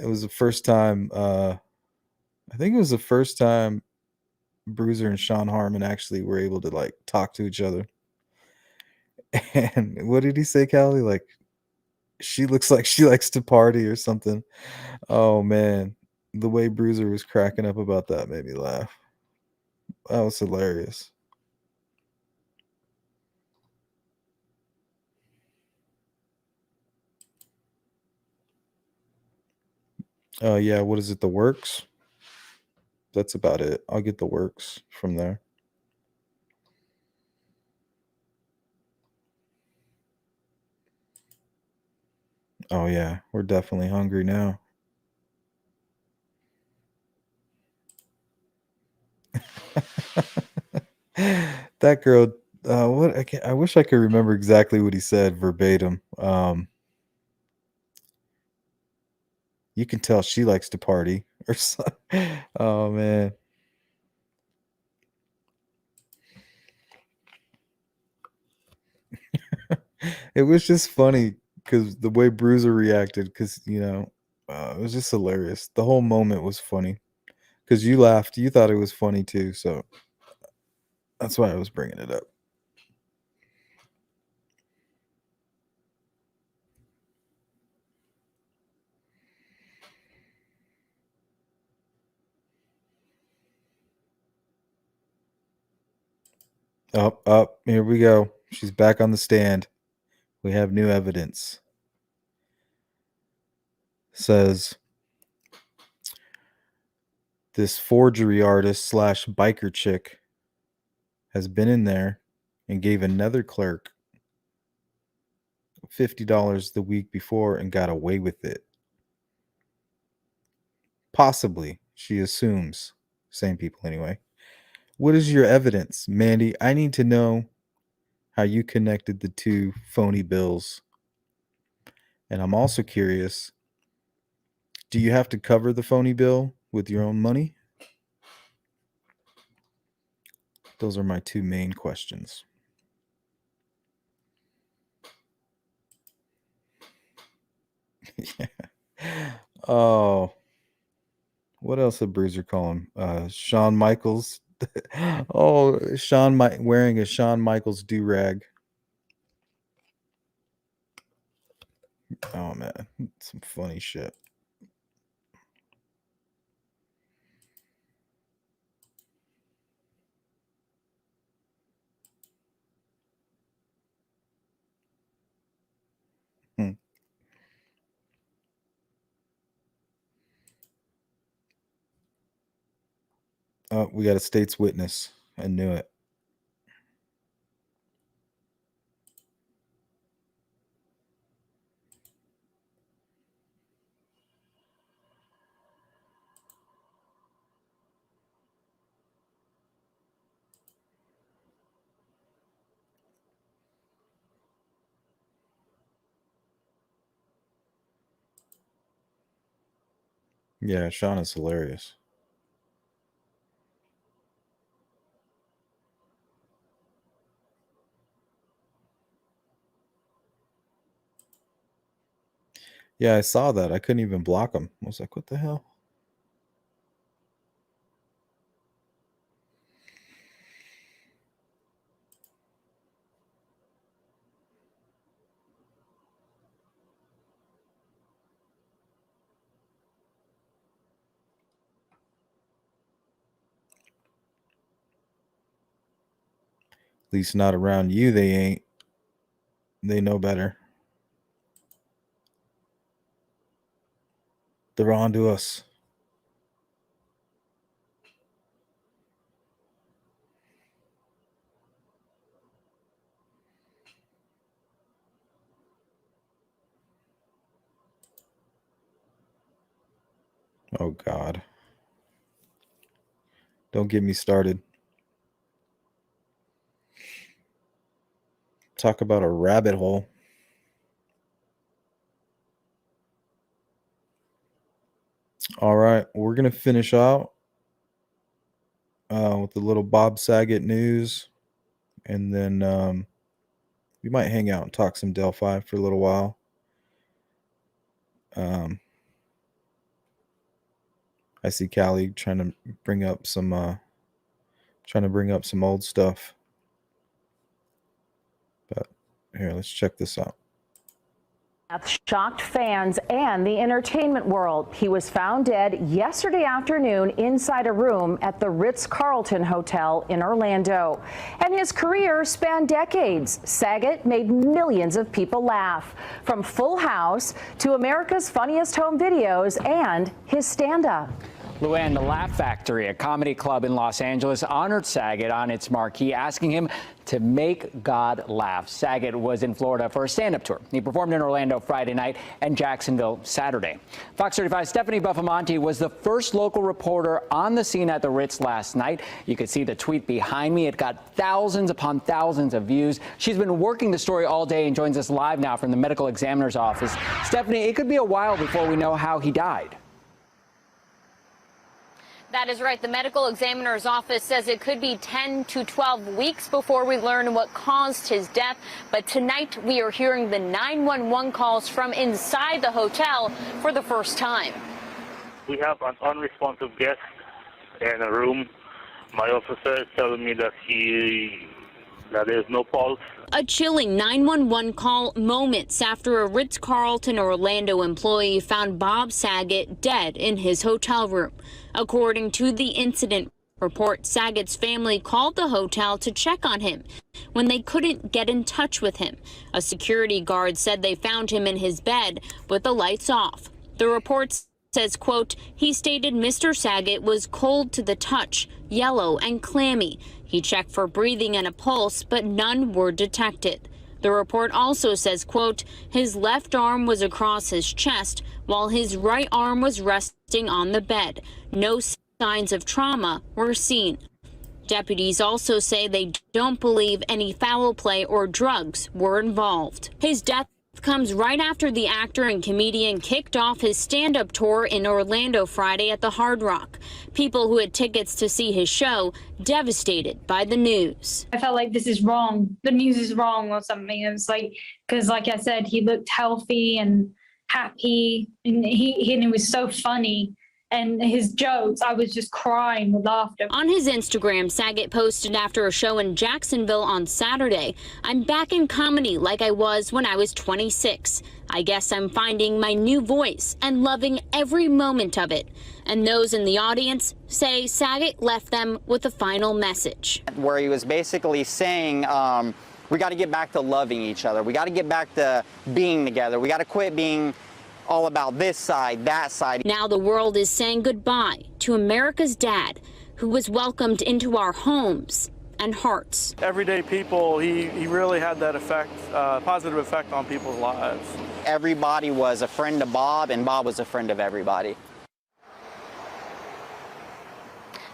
was the first time I think it was the first time Bruiser and Sean Harmon actually were able to like talk to each other. And what did he say, Callie? Like, she looks like she likes to party or something. Oh man, the way Bruiser was cracking up about that made me laugh. That was hilarious. Yeah, what is it? The Works? That's about it. I'll get the Works from there. Oh yeah, we're definitely hungry now. That girl, I wish I could remember exactly what he said verbatim. You can tell she likes to party or something. Oh man. It was just funny because the way Bruiser reacted, because it was just hilarious. The whole moment was funny because you laughed, you thought it was funny too, so that's why I was bringing it up. Up, here we go. She's back on the stand. We have new evidence. Says this forgery artist / biker chick has been in there and gave another clerk $50 the week before and got away with it. Possibly, she assumes. Same people anyway. What is your evidence, Mandy? I need to know how you connected the two phony bills. And I'm also curious, do you have to cover the phony bill with your own money? Those are my two main questions. Yeah. Oh, what else did Bruiser call him? Shawn Michaels. Oh, wearing a Shawn Michaels do-rag. Oh man, some funny shit. Oh, we got a state's witness. I knew it. Yeah, Sean is hilarious. Yeah, I saw that. I couldn't even block him. I was like, what the hell? At least not around you, they ain't. They know better. They're on to us. Oh, God. Don't get me started. Talk about a rabbit hole. All right, we're going to finish out with the little Bob Saget news. And then we might hang out and talk some Delphi for a little while. I see Callie trying to bring up some old stuff. But here, let's check this out. Shocked fans and the entertainment world. He was found dead yesterday afternoon inside a room at the Ritz-Carlton Hotel in Orlando. And his career spanned decades. Saget made millions of people laugh, from Full House to America's Funniest Home Videos and his stand-up. Luann, the Laugh Factory, a comedy club in Los Angeles, honored Saget on its marquee, asking him to make God laugh. Saget was in Florida for a stand-up tour. He performed in Orlando Friday night and Jacksonville Saturday. Fox 35's Stephanie Buffamonte was the first local reporter on the scene at the Ritz last night. You could see the tweet behind me. It got thousands upon thousands of views. She's been working the story all day and joins us live now from the medical examiner's office. Stephanie, it could be a while before we know how he died. That is right. The medical examiner's office says it could be 10 to 12 weeks before we learn what caused his death. But tonight we are hearing the 911 calls from inside the hotel for the first time. We have an unresponsive guest in a room. My officer is telling me that there's no pulse. A chilling 911 call moments after a Ritz-Carlton Orlando employee found Bob Saget dead in his hotel room. According to the incident report, Saget's family called the hotel to check on him when they couldn't get in touch with him. A security guard said they found him in his bed with the lights off. The report says, quote, he stated Mr. Saget was cold to the touch, yellow and clammy. He checked for breathing and a pulse, but none were detected. The report also says, quote, his left arm was across his chest while his right arm was resting on the bed. No signs of trauma were seen. Deputies also say they don't believe any foul play or drugs were involved. His death comes right after the actor and comedian kicked off his stand-up tour in Orlando Friday at the Hard Rock. People who had tickets to see his show devastated by the news. I felt like this is wrong. The news is wrong or something. It was like, because like I said, he looked healthy and happy, and he was so funny. And his jokes, I was just crying with laughter. On his Instagram, Saget posted after a show in Jacksonville on Saturday, I'm back in comedy like I was when I was 26. I guess I'm finding my new voice and loving every moment of it. And those in the audience say Saget left them with a final message. Where he was basically saying, we got to get back to loving each other. We got to get back to being together. We got to quit being all about this side, that side. Now the world is saying goodbye to America's dad, who was welcomed into our homes and hearts. Everyday people, he really had that effect, positive effect on people's lives. Everybody was a friend of Bob, and Bob was a friend of everybody.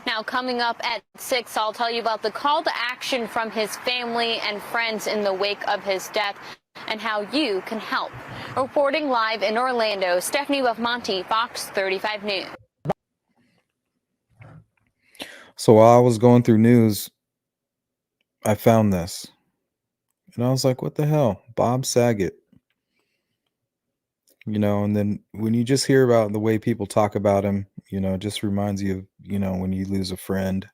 Now, coming up at 6, I'll tell you about the call to action from his family and friends in the wake of his death and how you can help. Reporting live in Orlando, Stephanie Buffmonte, Fox 35 News. So while I was going through news, I found this. And I was like, what the hell? Bob Saget. You know, and then when you just hear about the way people talk about him, you know, it just reminds you of, you know, when you lose a friend.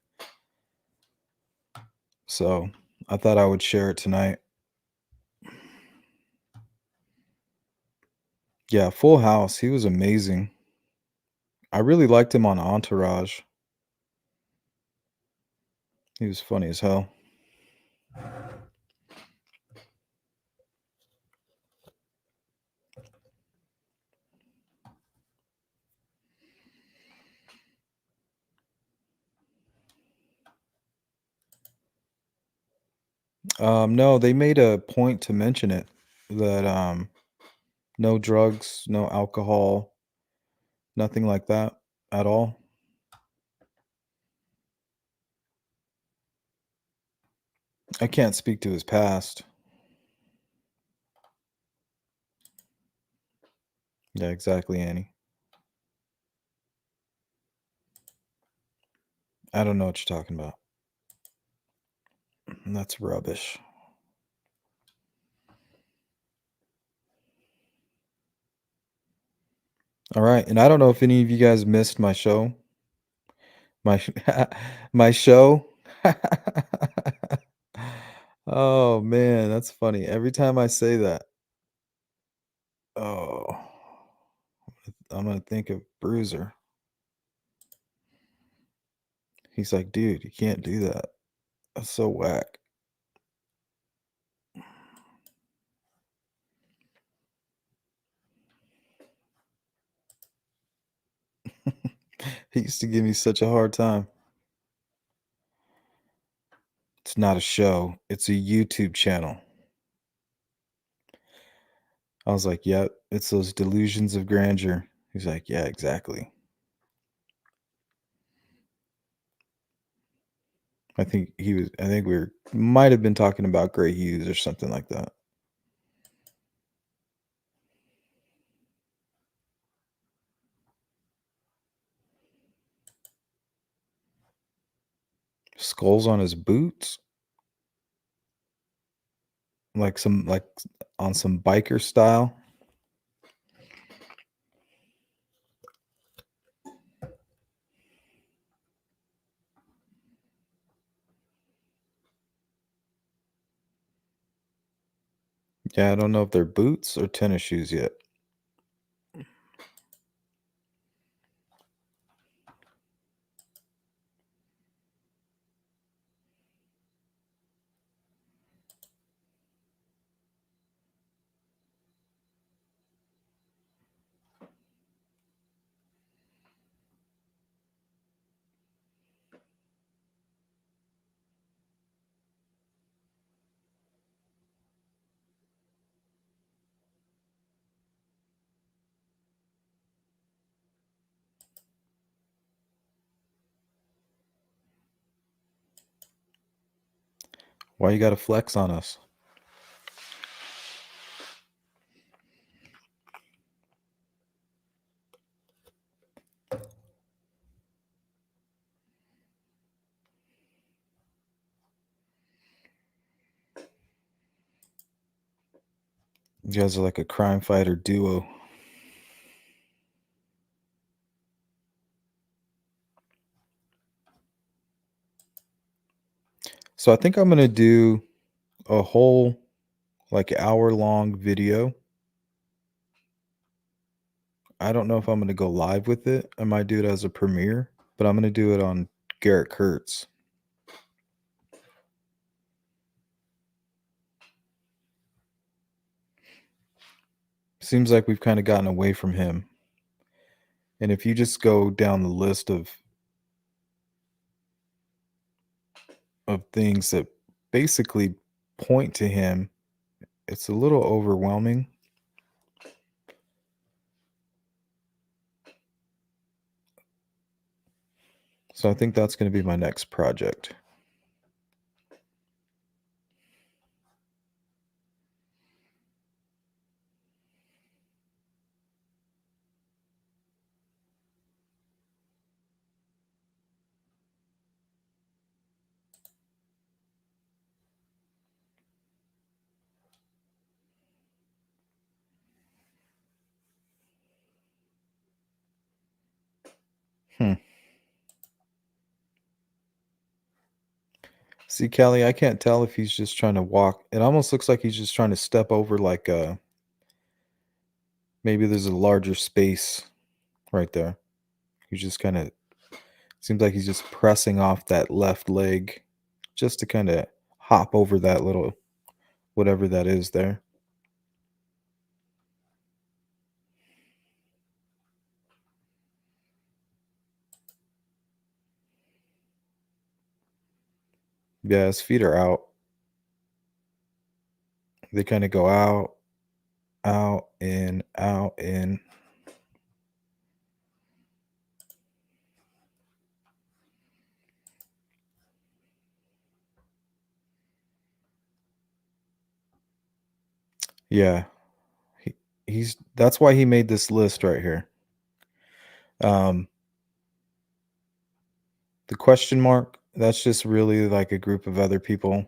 So I thought I would share it tonight. Yeah, Full House. He was amazing. I really liked him on Entourage. He was funny as hell. No, they made a point to mention it that no drugs, no alcohol, nothing like that at all. I can't speak to his past. Yeah, exactly, Annie. I don't know what you're talking about. That's rubbish. All right, and I don't know if any of you guys missed my show. My show. Oh man, that's funny. Every time I say that, oh, I'm gonna think of Bruiser. He's like, dude, you can't do that. That's so whack. He used to give me such a hard time. It's not a show, it's a YouTube channel. I was like, yep, it's those delusions of grandeur. He's like, yeah, exactly. I think we might have been talking about Gray Hughes or something like that. Skulls on his boots? Like on some biker style? Yeah, I don't know if they're boots or tennis shoes yet. Why you gotta flex on us? You guys are like a crime fighter duo. So I think I'm gonna do a whole like hour-long video. I don't know if I'm gonna go live with it. I might do it as a premiere, but I'm gonna do it on Garrett Kurtz. Seems like we've kind of gotten away from him. And if you just go down the list of of things that basically point to him. It's a little overwhelming. So I think that's going to be my next project. See, Kelly, I can't tell if he's just trying to walk. It almost looks like he's just trying to step over like maybe there's a larger space right there. He's just kind of seems like he's just pressing off that left leg just to kind of hop over that little whatever that is there. Yeah, his feet are out. They kind of go out, out, in, out, in. Yeah. He's that's why he made this list right here. The question mark, that's just really like a group of other people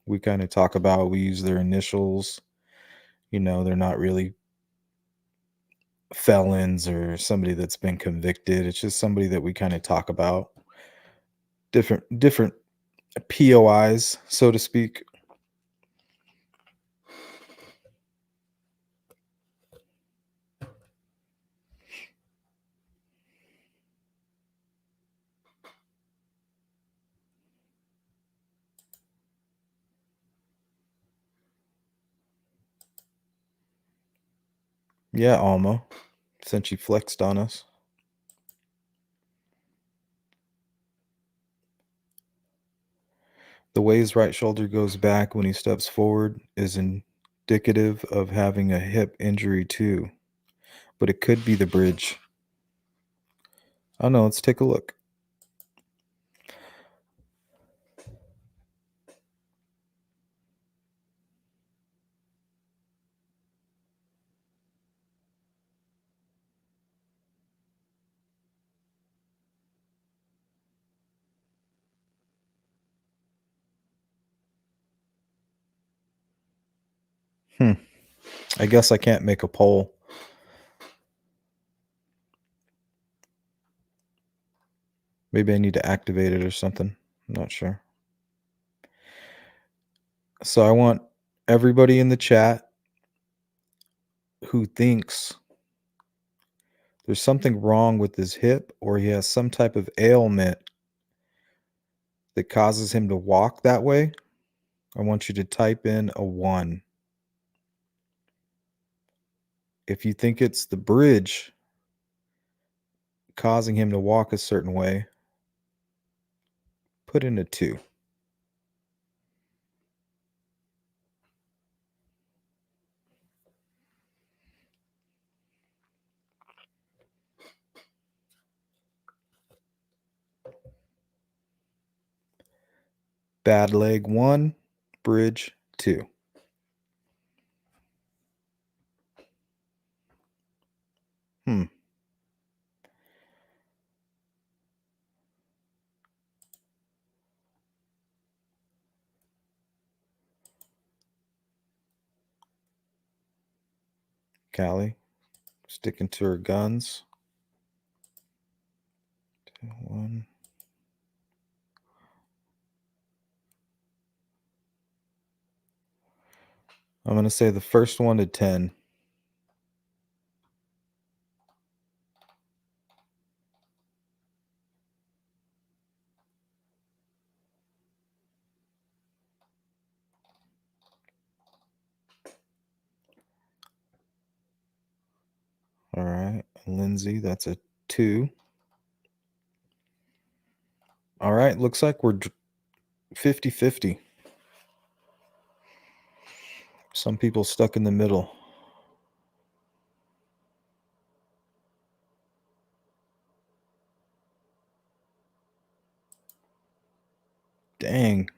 we kind of talk about. We use their initials. You know, they're not really felons or somebody that's been convicted. It's just somebody that we kind of talk about. Different POIs, so to speak. Yeah, Alma, since you flexed on us. The way his right shoulder goes back when he steps forward is indicative of having a hip injury too, but it could be the bridge. I don't know, let's take a look. I guess I can't make a poll. Maybe I need to activate it or something. I'm not sure. So I want everybody in the chat who thinks there's something wrong with his hip or he has some type of ailment that causes him to walk that way. I want you to type in a 1. If you think it's the bridge causing him to walk a certain way, put in a 2. Bad leg 1, bridge 2. Callie, sticking to her guns. 2, 1. I'm going to say the first one to 10. All right, Lindsay, that's a 2. All right, looks like we're 50-50. Some people stuck in the middle. Dang.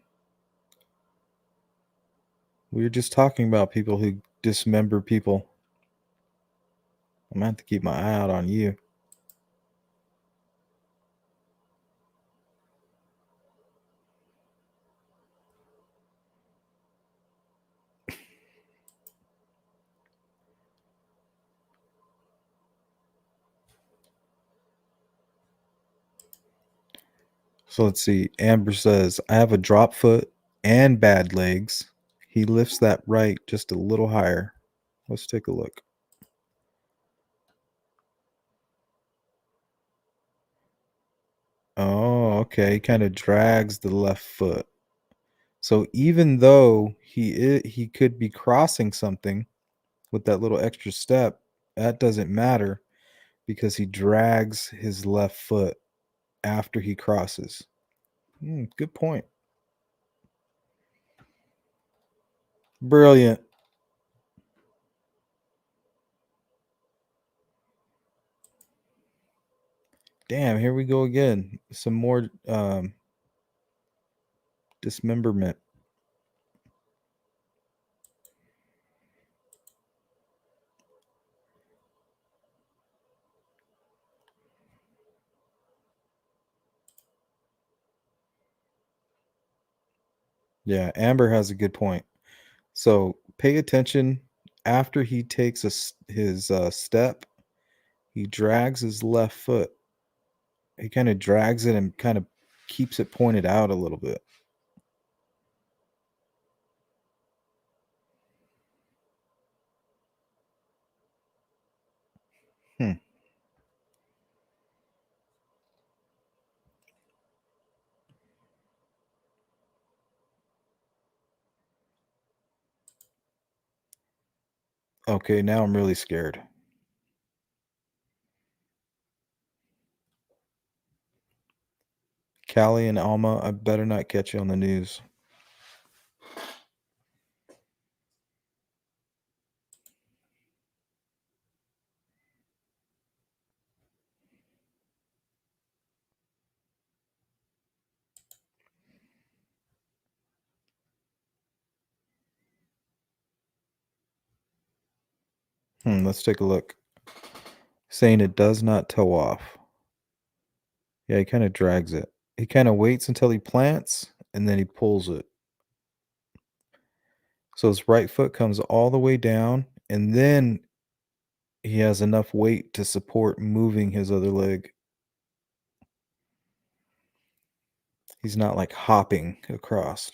We were just talking about people who dismember people. I'm gonna have to keep my eye out on you. So let's see. Amber says, I have a drop foot and bad legs. He lifts that right just a little higher. Let's take a look. Oh, okay. He kind of drags the left foot. So even though he could be crossing something with that little extra step, that doesn't matter because he drags his left foot after he crosses. Good point. Brilliant. Damn, here we go again. Some more dismemberment. Yeah, Amber has a good point. So pay attention. After he takes his step, he drags his left foot. He kind of drags it and kind of keeps it pointed out a little bit. Okay, now I'm really scared. Callie and Alma, I better not catch you on the news. Let's take a look. Saying it does not toe off. Yeah, he kind of drags it. He kind of waits until he plants and then he pulls it. So his right foot comes all the way down and then he has enough weight to support moving his other leg. He's not like hopping across.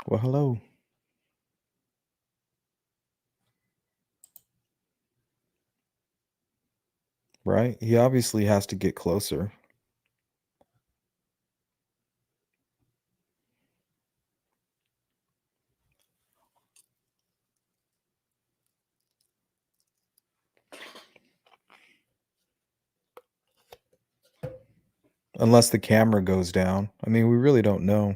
Well, hello. Right? He obviously has to get closer. Unless the camera goes down. I mean, we really don't know.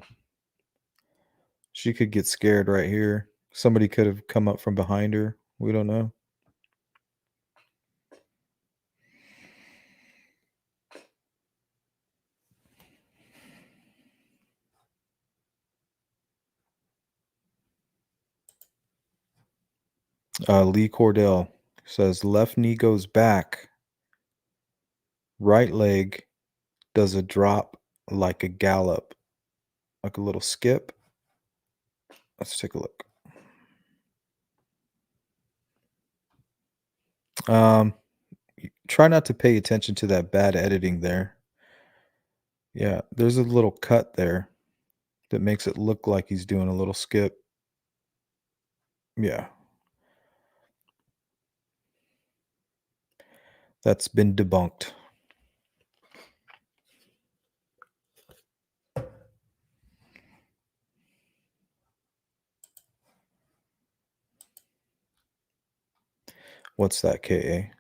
She could get scared right here. Somebody could have come up from behind her. We don't know. Lee Cordell says left knee goes back. Right leg does a drop like a gallop, like a little skip. Let's take a look. Try not to pay attention to that bad editing there. Yeah, there's a little cut there that makes it look like he's doing a little skip. Yeah. That's been debunked. What's that, KA?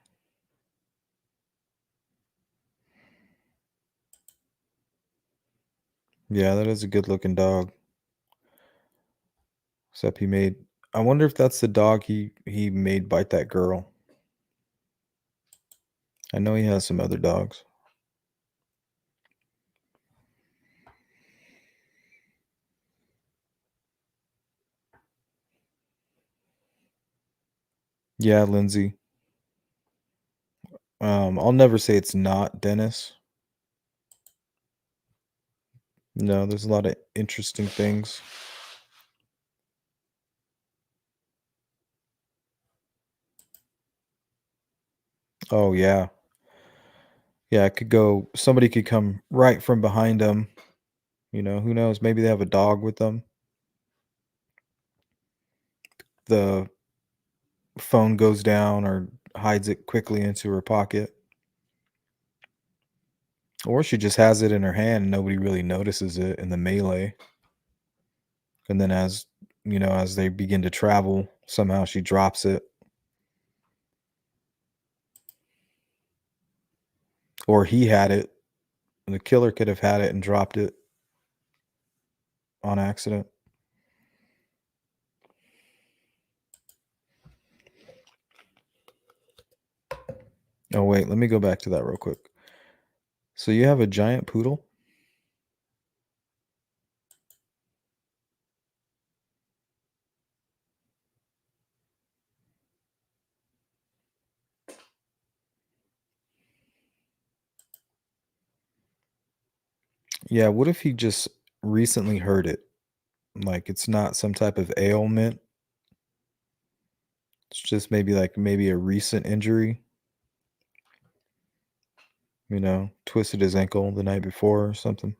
Yeah, that is a good looking dog. Except he made, I wonder if that's the dog he made bite that girl. I know he has some other dogs. Yeah, Lindsay. I'll never say it's not Dennis. No, there's a lot of interesting things. Oh yeah. Yeah, it could go, somebody could come right from behind them. You know, who knows? Maybe they have a dog with them. The phone goes down or hides it quickly into her pocket. Or she just has it in her hand and nobody really notices it in the melee. And then as they begin to travel, somehow she drops it. Or he had it. The killer could have had it and dropped it on accident. Oh, wait, let me go back to that real quick. So you have a giant poodle? Yeah, what if he just recently heard it? Like it's not some type of ailment. It's just maybe a recent injury. Twisted his ankle the night before or something.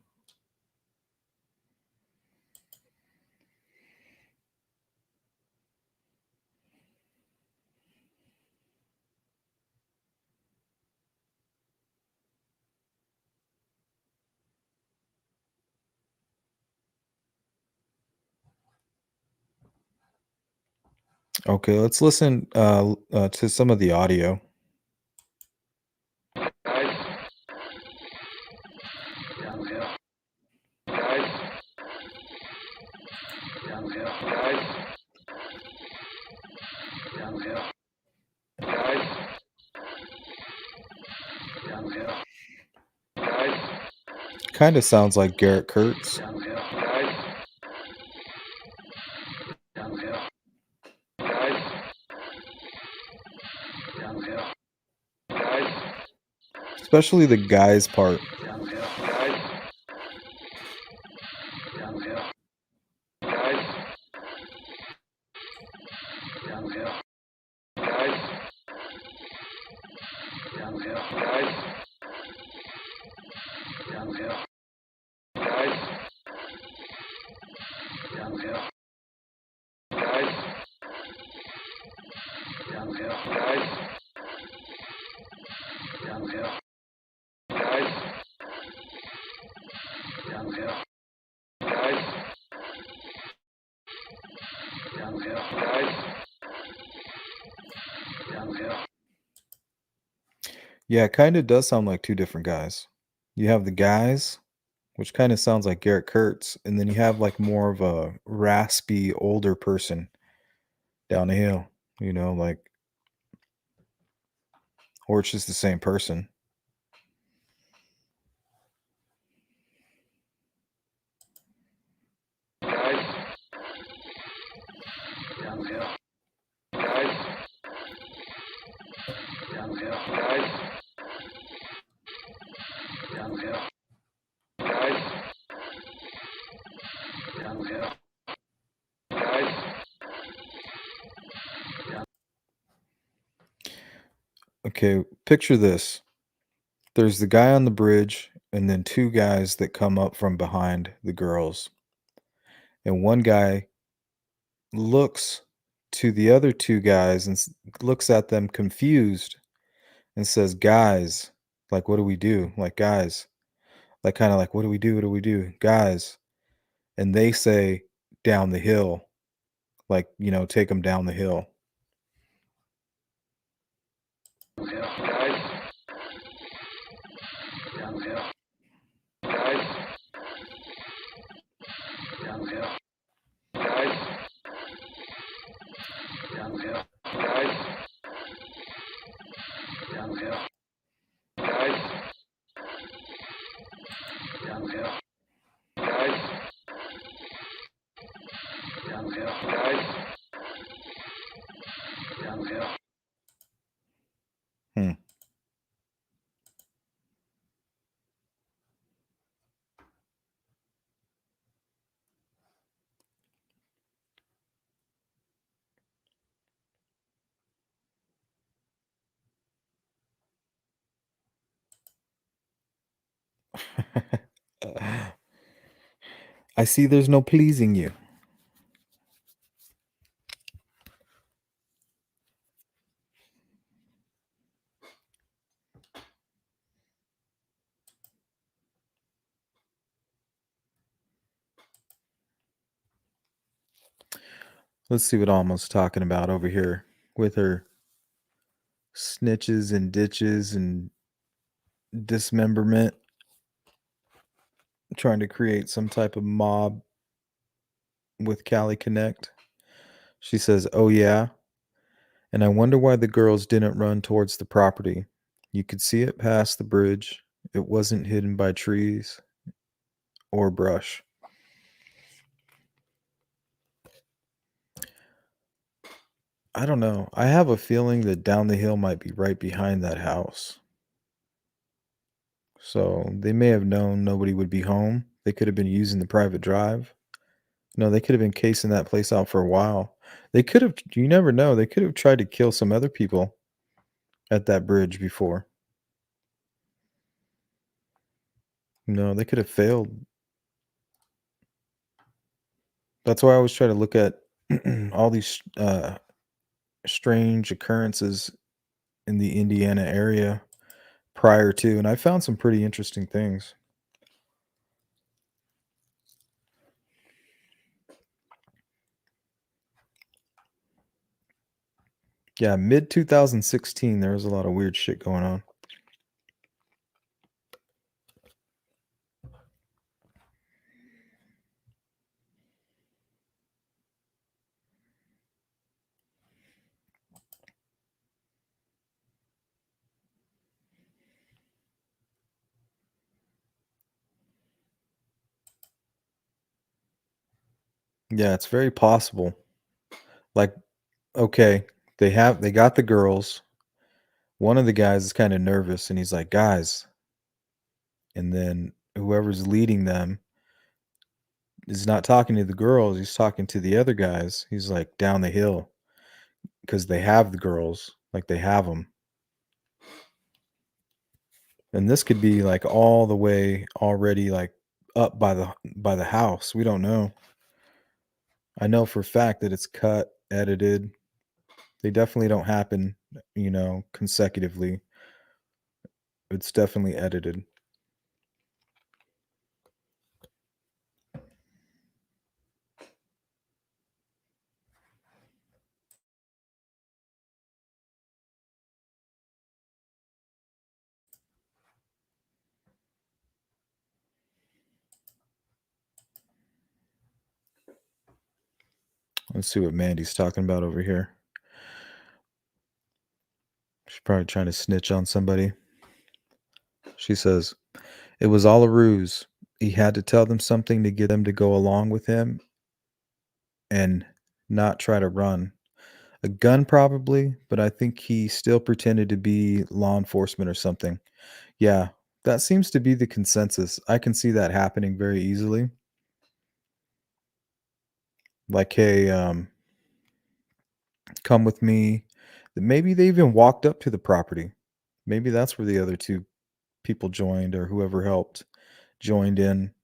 Okay, let's listen to some of the audio. Kind of sounds like Garrett Kurtz. Especially the guy's part. Yeah, it kind of does sound like two different guys. You have the guys, which kind of sounds like Garrett Kurtz, and then you have like more of a raspy older person down the hill, or it's just the same person. Okay, picture this. There's the guy on the bridge, and then two guys that come up from behind the girls. And one guy looks to the other two guys and looks at them confused and says, "Guys, like, what do we do? Like, guys, like, kind of like, what do we do? What do we do? Guys." And they say, "Down the hill." Like, take them down the hill. Hmm. I see there's no pleasing you. Let's see what Alma's talking about over here with her snitches and ditches and dismemberment, trying to create some type of mob with Cali Connect. She says, "Oh yeah, and I wonder why the girls didn't run towards the property. You could see it past the bridge. It wasn't hidden by trees or brush." I don't know. I have a feeling that down the hill might be right behind that house. So they may have known nobody would be home. They could have been using the private drive. No, they could have been casing that place out for a while. They could have, you never know, they could have tried to kill some other people at that bridge before. No, they could have failed. That's why I always try to look at all these strange occurrences in the Indiana area prior to, and I found some pretty interesting things. Yeah, mid 2016, there was a lot of weird shit going on. Yeah, it's very possible. Like, okay, they got the girls. One of the guys is kind of nervous and he's like, "Guys," and then whoever's leading them is not talking to the girls, he's talking to the other guys. He's like, "Down the hill," because they have the girls, like they have them. And this could be like all the way already like up by the house. We don't know. I know for a fact that it's cut, edited. They definitely don't happen, consecutively. It's definitely edited. Let's see what Mandy's talking about over here. She's probably trying to snitch on somebody. She says, "It was all a ruse. He had to tell them something to get them to go along with him and not try to run. A gun probably, but I think he still pretended to be law enforcement or something." Yeah, that seems to be the consensus. I can see that happening very easily. Like, "Hey, come with me." Maybe they even walked up to the property. Maybe that's where the other two people joined, or whoever helped joined in,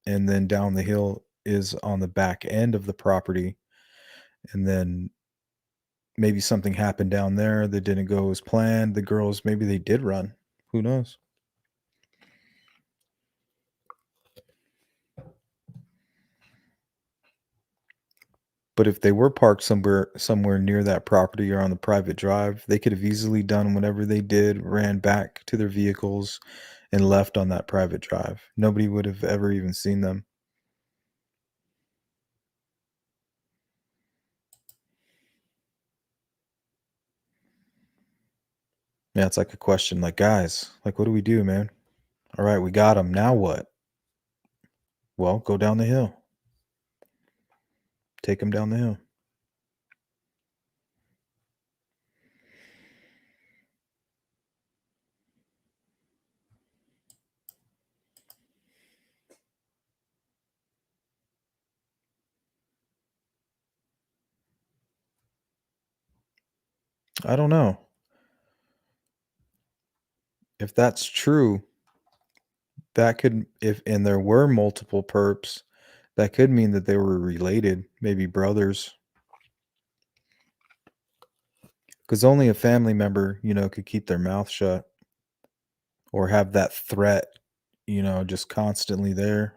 and then down the hill is on the back end of the property, and then maybe something happened down there that didn't go as planned. The girls, maybe they did run. Who knows? But if they were parked somewhere near that property or on the private drive, they could have easily done whatever they did, ran back to their vehicles, and left on that private drive. Nobody would have ever even seen them. Yeah, it's like a question, like, guys, like, what do we do, man? All right, we got him. Now what? Well, go down the hill. Take him down the hill. I don't know. If that's true, that could, and there were multiple perps, that could mean that they were related, maybe brothers. Because only a family member, could keep their mouth shut or have that threat, just constantly there.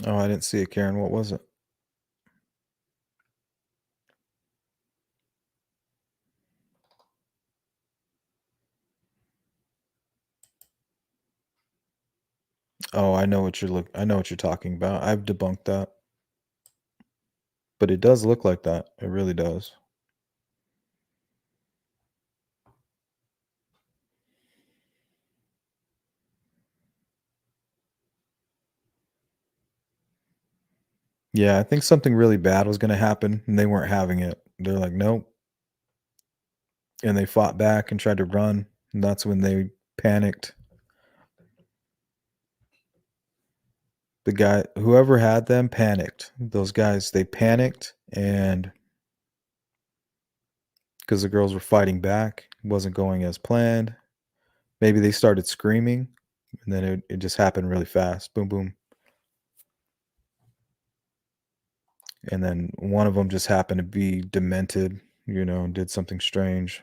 Oh, I didn't see it, Karen. What was it? Oh, I know what you're talking about. I've debunked that. But it does look like that. It really does. Yeah, I think something really bad was going to happen, and they weren't having it. They're like, nope. And they fought back and tried to run, and that's when they panicked. Whoever had them panicked. Those guys, they panicked, and because the girls were fighting back, it wasn't going as planned. Maybe they started screaming, and then it just happened really fast. Boom, boom. And then one of them just happened to be demented, and did something strange.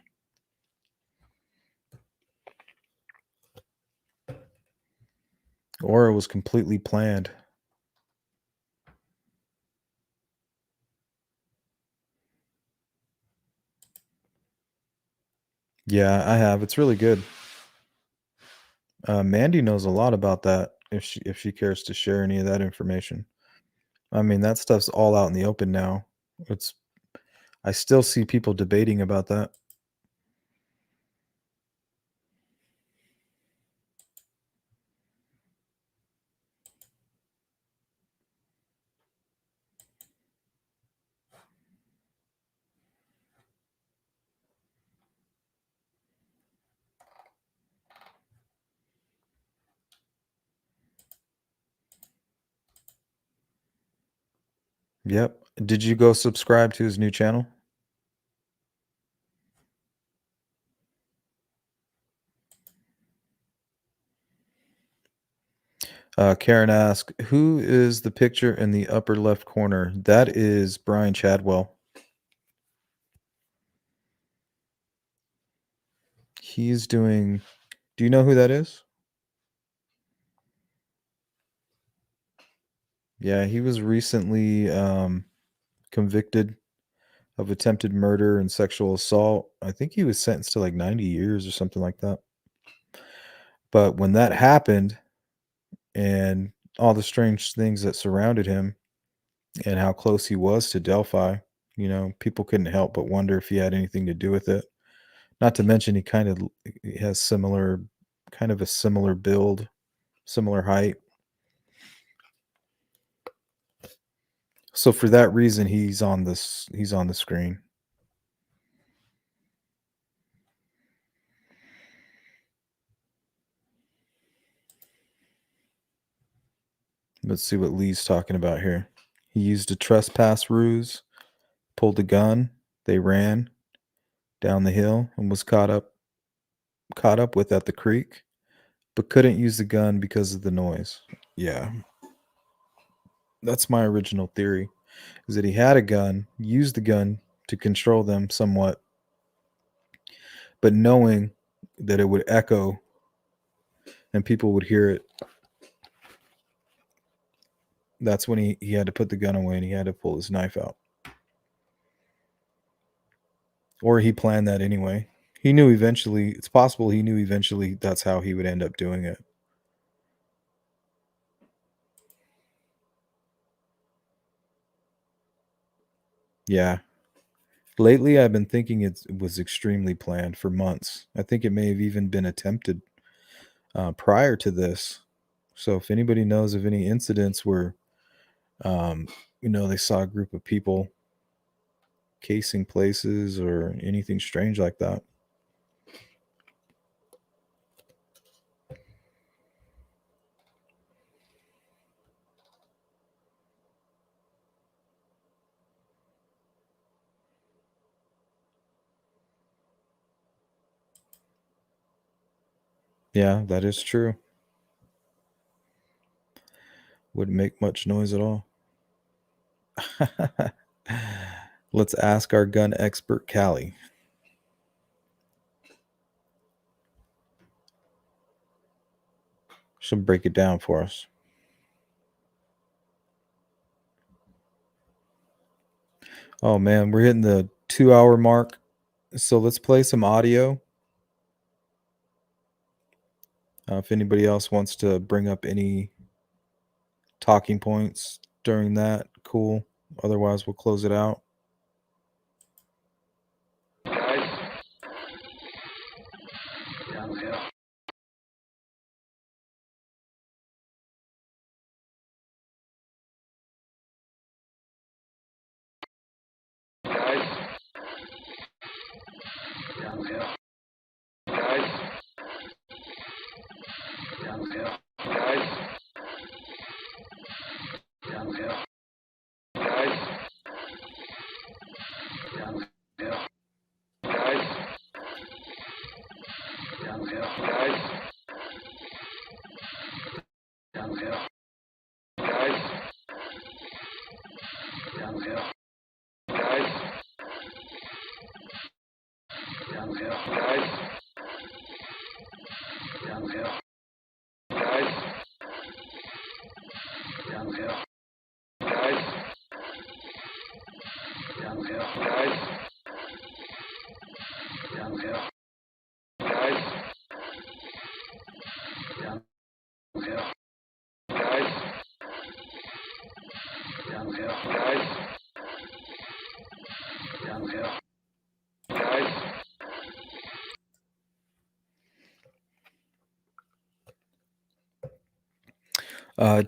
Or it was completely planned. Yeah, I have. It's really good. Mandy knows a lot about that if she cares to share any of that information. I mean, that stuff's all out in the open now. I still see people debating about that. Yep. Did you go subscribe to his new channel? Karen asked, who is the picture in the upper left corner? That is Brian Chadwell. He's doing, do you know who that is? Yeah, he was recently convicted of attempted murder and sexual assault. I think he was sentenced to like 90 years or something like that. But when that happened and all the strange things that surrounded him and how close he was to Delphi, people couldn't help but wonder if he had anything to do with it. Not to mention he has a similar build, similar height. So for that reason, he's on the screen. Let's see what Lee's talking about here. He used a trespass ruse, pulled a gun, they ran down the hill and was caught up with at the creek, but couldn't use the gun because of the noise. Yeah. That's my original theory. is that he had a gun, used the gun to control them somewhat, but knowing that it would echo and people would hear it. That's when he had to put the gun away and he had to pull his knife out. Or he planned that anyway. He knew eventually, it's possible he knew eventually that's how he would end up doing it. Yeah. Lately, I've been thinking it was extremely planned for months. I think it may have even been attempted prior to this. So if anybody knows of any incidents where, they saw a group of people casing places or anything strange like that. Yeah, that is true. Wouldn't make much noise at all. Let's ask our gun expert, Callie. She'll break it down for us. Oh man, we're hitting the 2-hour mark. So let's play some audio. If anybody else wants to bring up any talking points during that, cool. Otherwise, we'll close it out.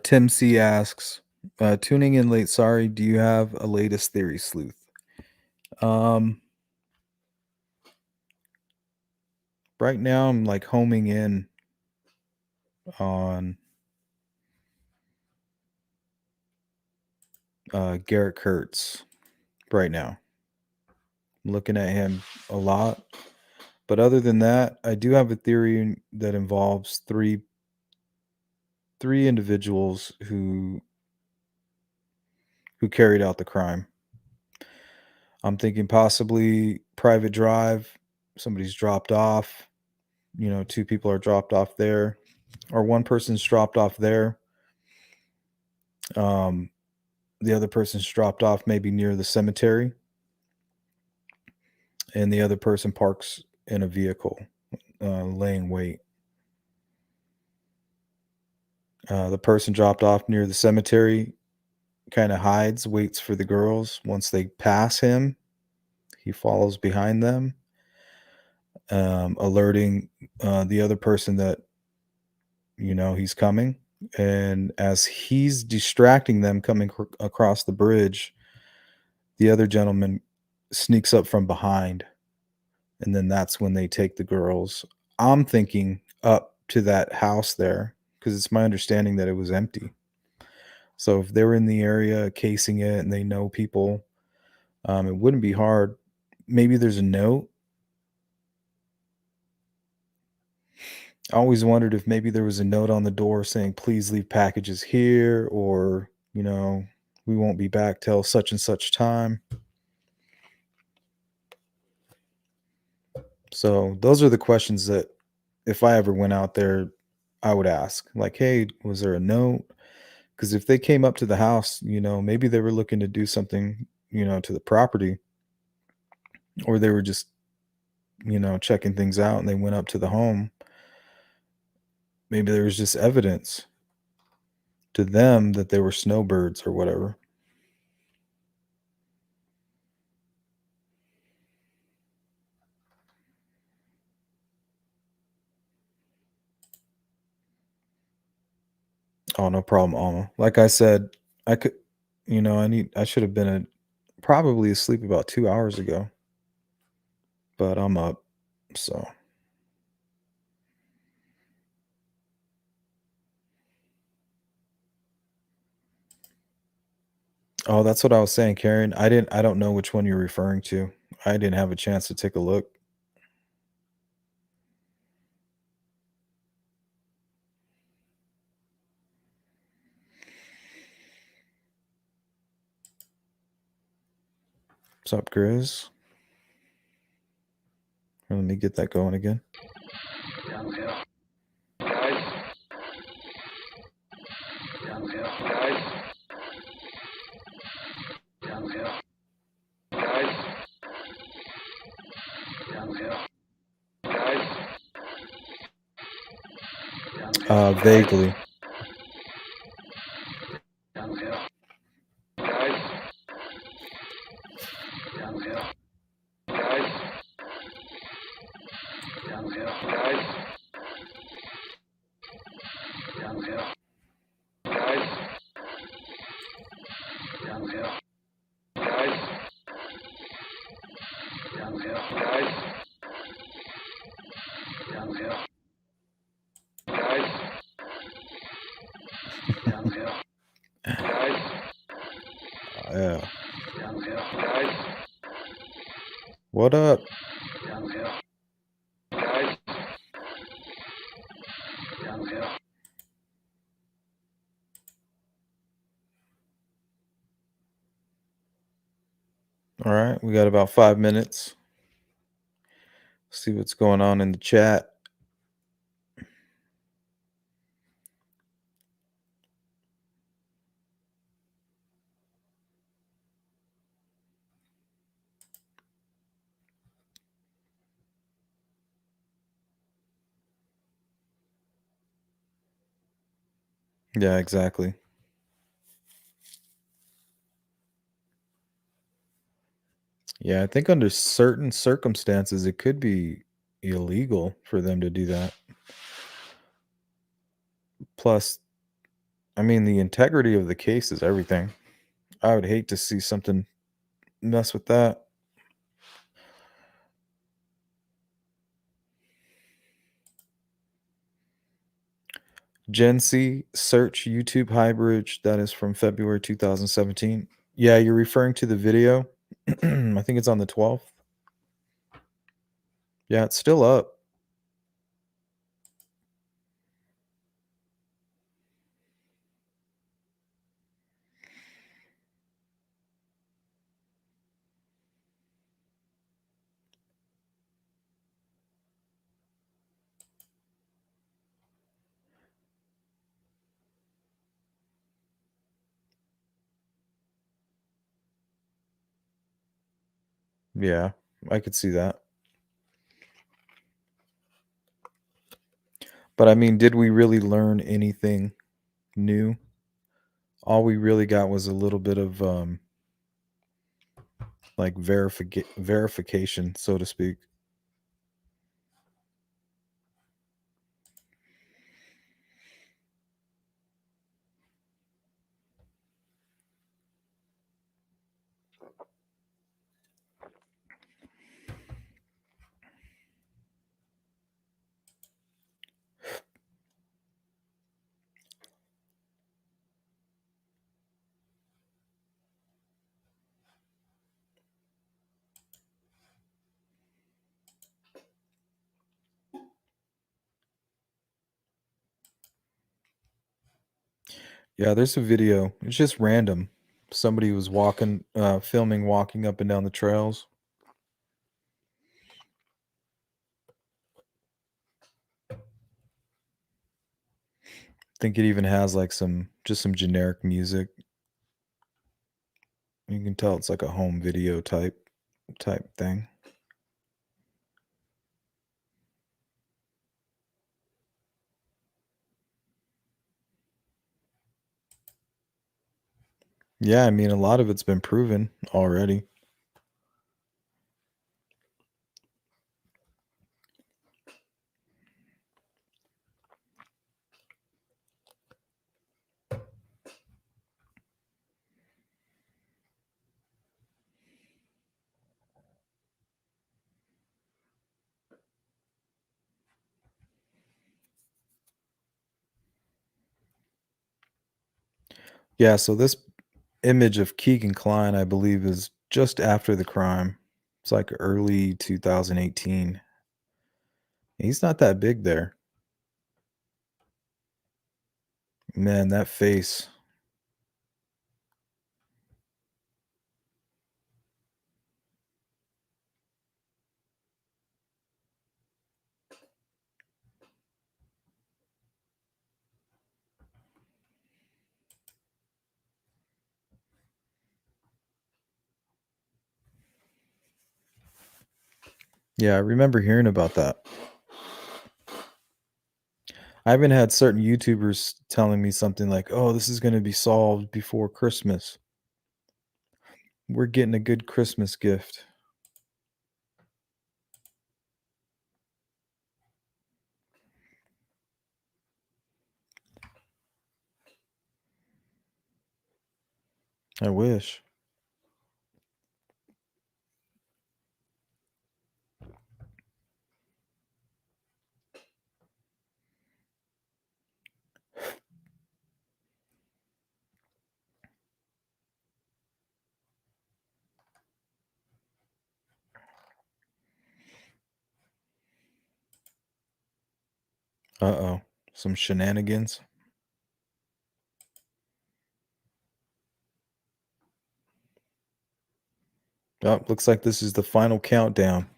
Tim C asks, tuning in late, sorry, do you have a latest theory, Sleuth? Right now I'm like homing in on Garrett Kurtz right now. I'm looking at him a lot. But other than that, I do have a theory that involves three individuals who carried out the crime. I'm thinking possibly private drive, somebody's dropped off, 2 people are dropped off there, or one person's dropped off there. The other person's dropped off maybe near the cemetery, and the other person parks in a vehicle, laying wait. The person dropped off near the cemetery kind of hides, waits for the girls. Once they pass him, he follows behind them, alerting the other person that, he's coming. And as he's distracting them coming across the bridge, the other gentleman sneaks up from behind. And then that's when they take the girls. I'm thinking up to that house there, because it's my understanding that it was empty. So if they're in the area casing it and they know people, it wouldn't be hard. Maybe there's a note. I always wondered if maybe there was a note on the door saying, please leave packages here, or, We won't be back till such and such time. So those are the questions that if I ever went out there, I would ask. Like, hey, was there a note? Because if they came up to the house, maybe they were looking to do something, to the property, or they were just, checking things out and they went up to the home. Maybe there was just evidence to them that they were snowbirds or whatever. Oh, no problem, Alma. Like I said, I could, I should have been probably asleep about 2 hours ago, but I'm up. So, oh, that's what I was saying, Karen. I don't know which one you're referring to. I didn't have a chance to take a look. What's up, Grizz? Let me get that going again. Vaguely. Yeah. What up? All right, we got about 5 minutes. See what's going on in the chat. Yeah, exactly. Yeah, I think under certain circumstances, it could be illegal for them to do that. Plus, I mean, the integrity of the case is everything. I would hate to see something mess with that. Gen C search YouTube High Bridge. That is from February 2017. Yeah, you're referring to the video. I think it's on the 12th. Yeah, it's still up. Yeah, I could see that. But I mean, did we really learn anything new? All we really got was a little bit of like verification, so to speak. Yeah, there's a video. It's just random. Somebody was filming walking up and down the trails. I think it even has like some generic music. You can tell it's like a home video type thing. Yeah, I mean, a lot of it's been proven already. Yeah, so this image of Keegan Kline, I believe, is just after the crime. It's like early 2018. He's not that big there. Man, that face. Yeah, I remember hearing about that. I even had certain YouTubers telling me something like, "Oh, this is going to be solved before Christmas. We're getting a good Christmas gift." I wish. Uh-oh. Some shenanigans. Oh, looks like this is the final countdown.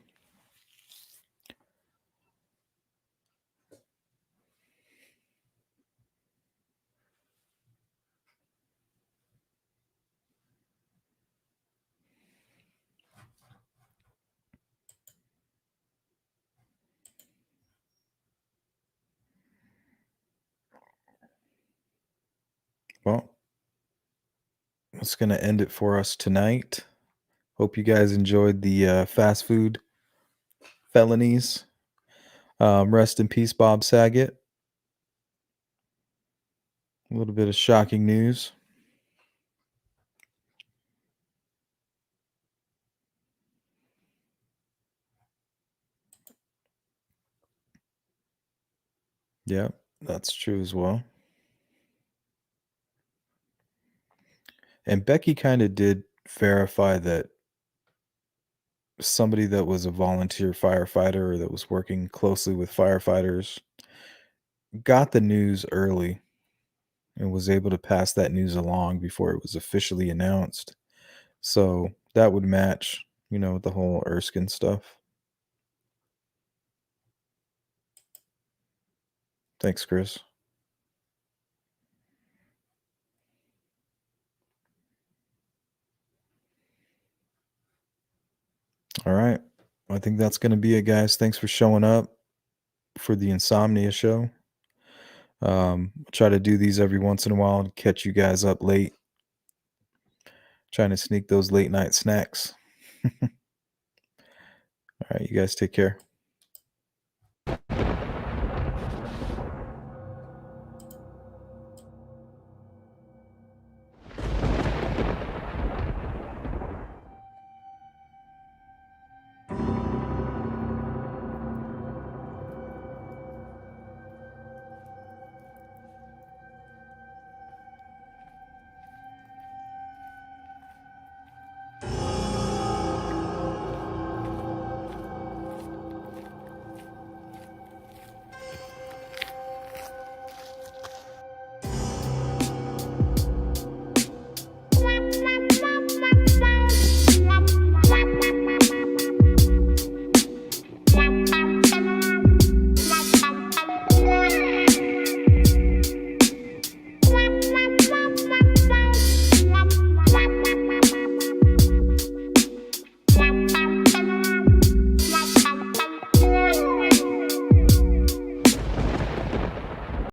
Well, that's going to end it for us tonight. Hope you guys enjoyed the fast food felonies. Rest in peace, Bob Saget. A little bit of shocking news. Yeah, that's true as well. And Becky kind of did verify that somebody that was a volunteer firefighter or that was working closely with firefighters got the news early and was able to pass that news along before it was officially announced. So that would match, with the whole Erskine stuff. Thanks, Chris. All right. I think that's going to be it, guys. Thanks for showing up for the Insomnia show. Try to do these every once in a while to catch you guys up late. Trying to sneak those late night snacks. All right, you guys take care.